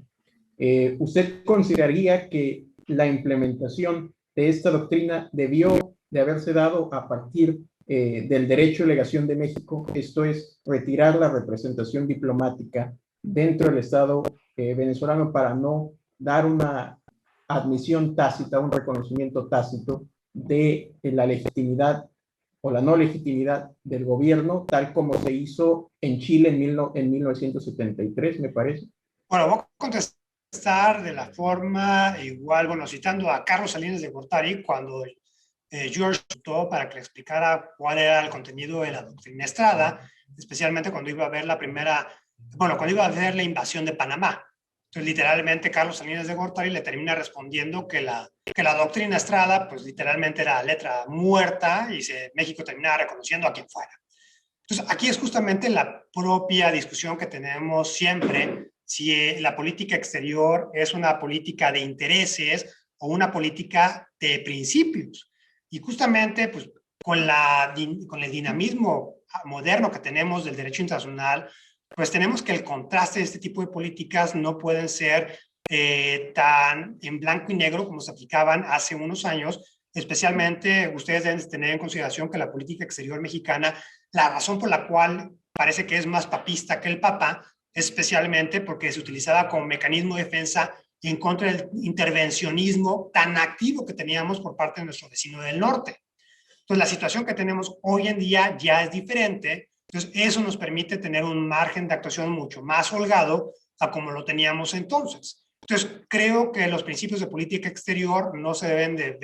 ¿usted consideraría que la implementación de esta doctrina debió de haberse dado a partir del derecho de legación de México, esto es, retirar la representación diplomática dentro del Estado venezolano para no dar una admisión tácita, un reconocimiento tácito de la legitimidad o la no legitimidad del gobierno, tal como se hizo en Chile en 1973, me parece? Bueno, voy a contestar de la forma igual, bueno, citando a Carlos Salinas de Gortari, cuando George votó para que le explicara cuál era el contenido de la doctrina Estrada, especialmente cuando iba a ver cuando iba a ver la invasión de Panamá. Entonces, literalmente, Carlos Salinas de Gortari le termina respondiendo que la doctrina Estrada, pues literalmente era letra muerta y México terminaba reconociendo a quien fuera. Entonces, aquí es justamente la propia discusión que tenemos siempre, si la política exterior es una política de intereses o una política de principios. Y justamente, pues, con el dinamismo moderno que tenemos del derecho internacional, pues tenemos que el contraste de este tipo de políticas no pueden ser tan en blanco y negro como se aplicaban hace unos años. Especialmente, ustedes deben tener en consideración que la política exterior mexicana, la razón por la cual parece que es más papista que el Papa, especialmente porque se utilizaba como mecanismo de defensa en contra del intervencionismo tan activo que teníamos por parte de nuestro vecino del norte. Entonces, la situación que tenemos hoy en día ya es diferente. Entonces, eso nos permite tener un margen de actuación mucho más holgado a como lo teníamos entonces. Entonces, creo que los principios de política exterior no se deben de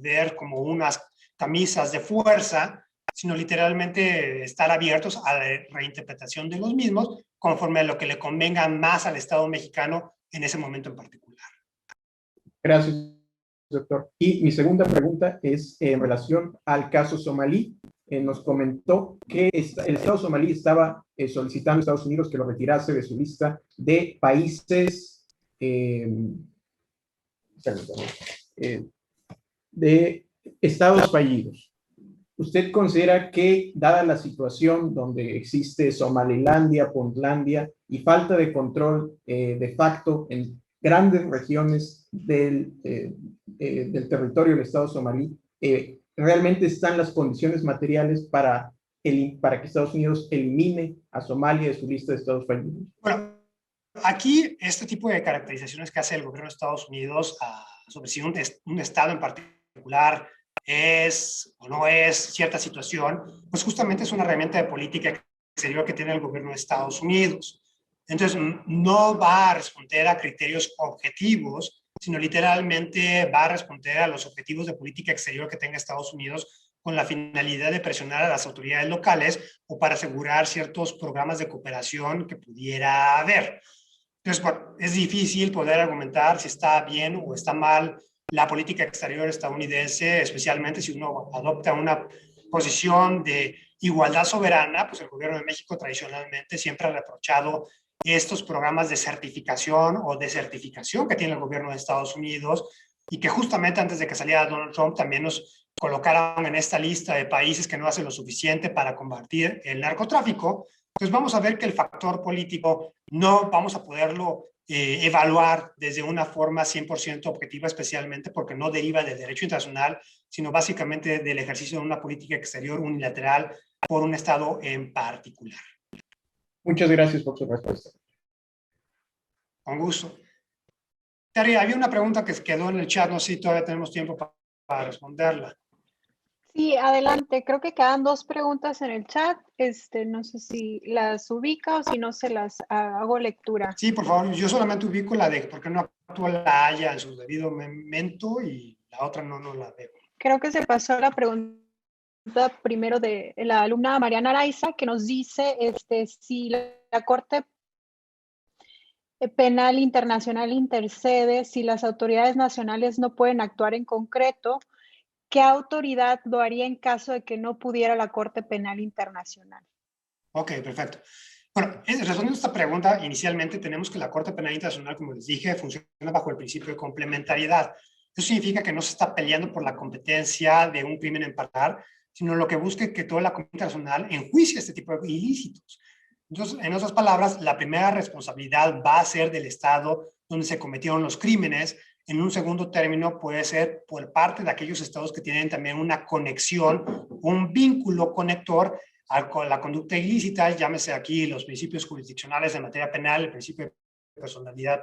ver como unas camisas de fuerza, sino literalmente estar abiertos a la reinterpretación de los mismos conforme a lo que le convenga más al Estado mexicano en ese momento en particular. Gracias, doctor. Y mi segunda pregunta es en relación al caso somalí. Nos comentó que el Estado somalí estaba solicitando a Estados Unidos que lo retirase de su lista de países de estados fallidos. ¿Usted considera que, dada la situación donde existe Somalilandia, Puntlandia y falta de control de facto en grandes regiones del territorio del Estado somalí, realmente están las condiciones materiales para que Estados Unidos elimine a Somalia de su lista de estados fallidos? Bueno, aquí este tipo de caracterizaciones que hace el gobierno de Estados Unidos sobre si un estado en particular es o no es cierta situación, pues justamente es una herramienta de política exterior que tiene el gobierno de Estados Unidos. Entonces, no va a responder a criterios objetivos, sino literalmente va a responder a los objetivos de política exterior que tenga Estados Unidos con la finalidad de presionar a las autoridades locales o para asegurar ciertos programas de cooperación que pudiera haber. Entonces, bueno, es difícil poder argumentar si está bien o está mal la política exterior estadounidense, especialmente si uno adopta una posición de igualdad soberana. Pues el gobierno de México tradicionalmente siempre ha reprochado estos programas de certificación o desertificación que tiene el gobierno de Estados Unidos y que justamente antes de que saliera Donald Trump también nos colocaron en esta lista de países que no hacen lo suficiente para combatir el narcotráfico. Pues vamos a ver que el factor político no vamos a poderlo evaluar desde una forma 100% objetiva, especialmente porque no deriva del derecho internacional, sino básicamente del ejercicio de una política exterior unilateral por un Estado en particular. Muchas gracias por su respuesta. Con gusto. Terry, había una pregunta que quedó en el chat, no sé si todavía tenemos tiempo para responderla. Sí, adelante. Creo que quedan dos preguntas en el chat. No sé si las ubica o si no se las hago lectura. Sí, por favor. Yo solamente ubico la de por qué no actúa la Haya en su debido momento y la otra no la veo. Creo que se pasó la pregunta primero de la alumna Mariana Araiza, que nos dice si la Corte penal internacional intercede si las autoridades nacionales no pueden actuar en concreto? ¿Qué autoridad lo haría en caso de que no pudiera la Corte Penal Internacional? Ok, perfecto. Bueno, respondiendo a esta pregunta, inicialmente tenemos que la Corte Penal Internacional, como les dije, funciona bajo el principio de complementariedad. Eso significa que no se está peleando por la competencia de un crimen en particular, sino lo que busca es que toda la comunidad internacional enjuicie este tipo de ilícitos. Entonces, en otras palabras, la primera responsabilidad va a ser del Estado donde se cometieron los crímenes. En un segundo término puede ser por parte de aquellos estados que tienen también una conexión, un vínculo conector a la conducta ilícita, llámese aquí los principios jurisdiccionales de materia penal, el principio de personalidad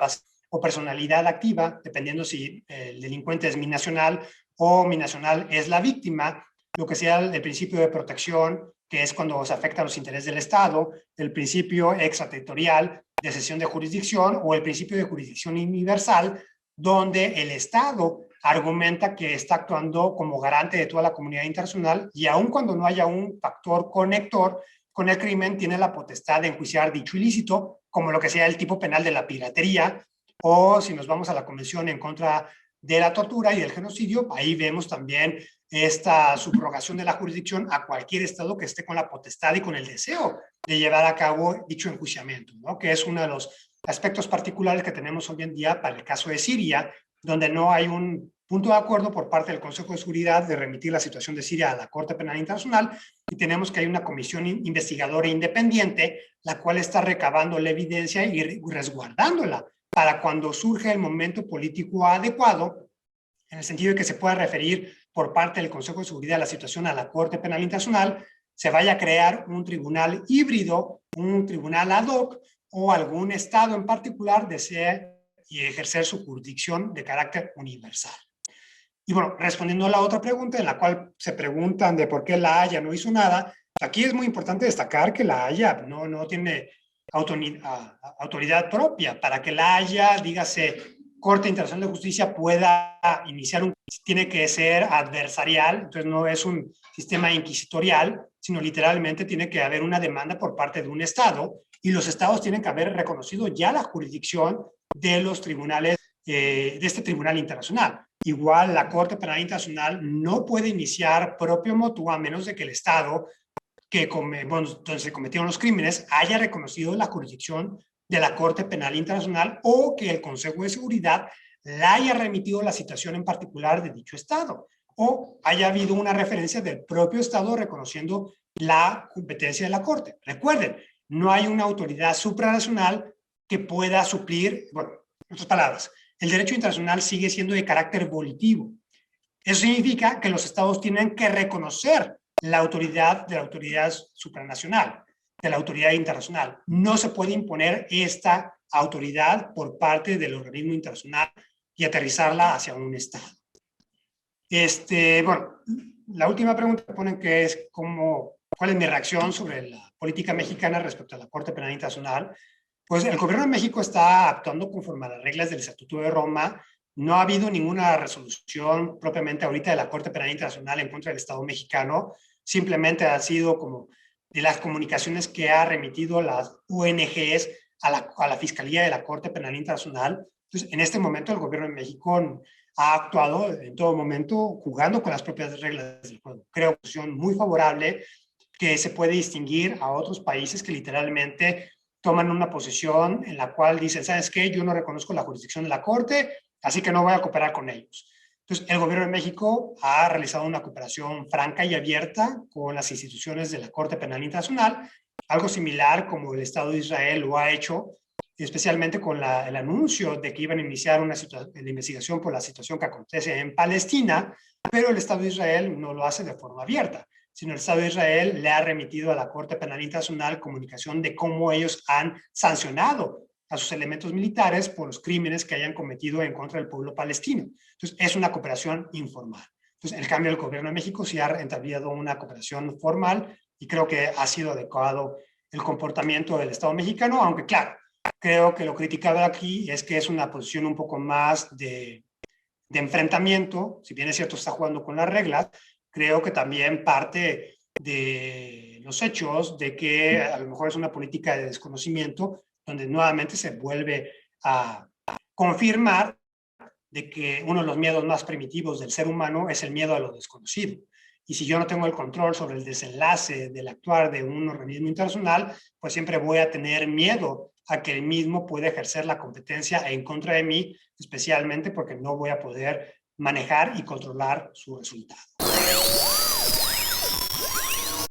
o personalidad activa, dependiendo si el delincuente es binacional o binacional es la víctima, lo que sea el principio de protección, que es cuando se afectan los intereses del Estado, el principio extraterritorial de cesión de jurisdicción o el principio de jurisdicción universal, donde el Estado argumenta que está actuando como garante de toda la comunidad internacional y aun cuando no haya un factor conector con el crimen, tiene la potestad de enjuiciar dicho ilícito, como lo que sea el tipo penal de la piratería, o si nos vamos a la Convención en contra de la tortura y del genocidio, ahí vemos también esta subrogación de la jurisdicción a cualquier estado que esté con la potestad y con el deseo de llevar a cabo dicho enjuiciamiento, ¿no? Que es uno de los aspectos particulares que tenemos hoy en día para el caso de Siria, donde no hay un punto de acuerdo por parte del Consejo de Seguridad de remitir la situación de Siria a la Corte Penal Internacional, y tenemos que hay una comisión investigadora independiente, la cual está recabando la evidencia y resguardándola para cuando surge el momento político adecuado, en el sentido de que se pueda referir por parte del Consejo de Seguridad la situación a la Corte Penal Internacional, se vaya a crear un tribunal híbrido, un tribunal ad hoc, o algún estado en particular desee y ejercer su jurisdicción de carácter universal. Y bueno, respondiendo a la otra pregunta, en la cual se preguntan de por qué la Haya no hizo nada, aquí es muy importante destacar que la Haya no tiene autoridad propia. Para que la Haya, dígase, Corte Internacional de Justicia, pueda iniciar tiene que ser adversarial, entonces no es un sistema inquisitorial, sino literalmente tiene que haber una demanda por parte de un Estado, y los Estados tienen que haber reconocido ya la jurisdicción de los tribunales, de este tribunal internacional. Igual la Corte Penal Internacional no puede iniciar propio motu a menos de que el Estado donde se cometieron los crímenes haya reconocido la jurisdicción de la Corte Penal Internacional o que el Consejo de Seguridad la haya remitido la situación en particular de dicho Estado o haya habido una referencia del propio Estado reconociendo la competencia de la Corte. Recuerden, no hay una autoridad supranacional que pueda suplir, bueno, en otras palabras, el derecho internacional sigue siendo de carácter volitivo. Eso significa que los estados tienen que reconocer la autoridad de la autoridad supranacional, de la autoridad internacional. No se puede imponer esta autoridad por parte del organismo internacional y aterrizarla hacia un estado. Bueno, la última pregunta que ponen que es ¿cuál es mi reacción sobre la política mexicana respecto a la Corte Penal Internacional? Pues el gobierno de México está actuando conforme a las reglas del Estatuto de Roma. No ha habido ninguna resolución propiamente ahorita de la Corte Penal Internacional en contra del Estado mexicano. Simplemente ha sido como de las comunicaciones que ha remitido las ONGs a la Fiscalía de la Corte Penal Internacional. Entonces, en este momento el gobierno de México ha actuado en todo momento jugando con las propias reglas del juego. Creo que es una posición muy favorable que se puede distinguir a otros países que literalmente toman una posición en la cual dicen, ¿sabes qué? Yo no reconozco la jurisdicción de la Corte, así que no voy a cooperar con ellos. Entonces, el gobierno de México ha realizado una cooperación franca y abierta con las instituciones de la Corte Penal Internacional, algo similar como el Estado de Israel lo ha hecho, especialmente con el anuncio de que iban a iniciar la investigación por la situación que acontece en Palestina, pero el Estado de Israel no lo hace de forma abierta, sino el Estado de Israel le ha remitido a la Corte Penal Internacional comunicación de cómo ellos han sancionado a sus elementos militares por los crímenes que hayan cometido en contra del pueblo palestino. Entonces, es una cooperación informal. Entonces, en cambio, el gobierno de México sí ha entablado una cooperación formal y creo que ha sido adecuado el comportamiento del Estado mexicano, aunque claro, creo que lo criticado aquí es que es una posición un poco más de enfrentamiento, si bien es cierto está jugando con las reglas, creo que también parte de los hechos de que a lo mejor es una política de desconocimiento donde nuevamente se vuelve a confirmar de que uno de los miedos más primitivos del ser humano es el miedo a lo desconocido. Y si yo no tengo el control sobre el desenlace del actuar de un organismo internacional, pues siempre voy a tener miedo a que el mismo pueda ejercer la competencia en contra de mí, especialmente porque no voy a poder manejar y controlar su resultado.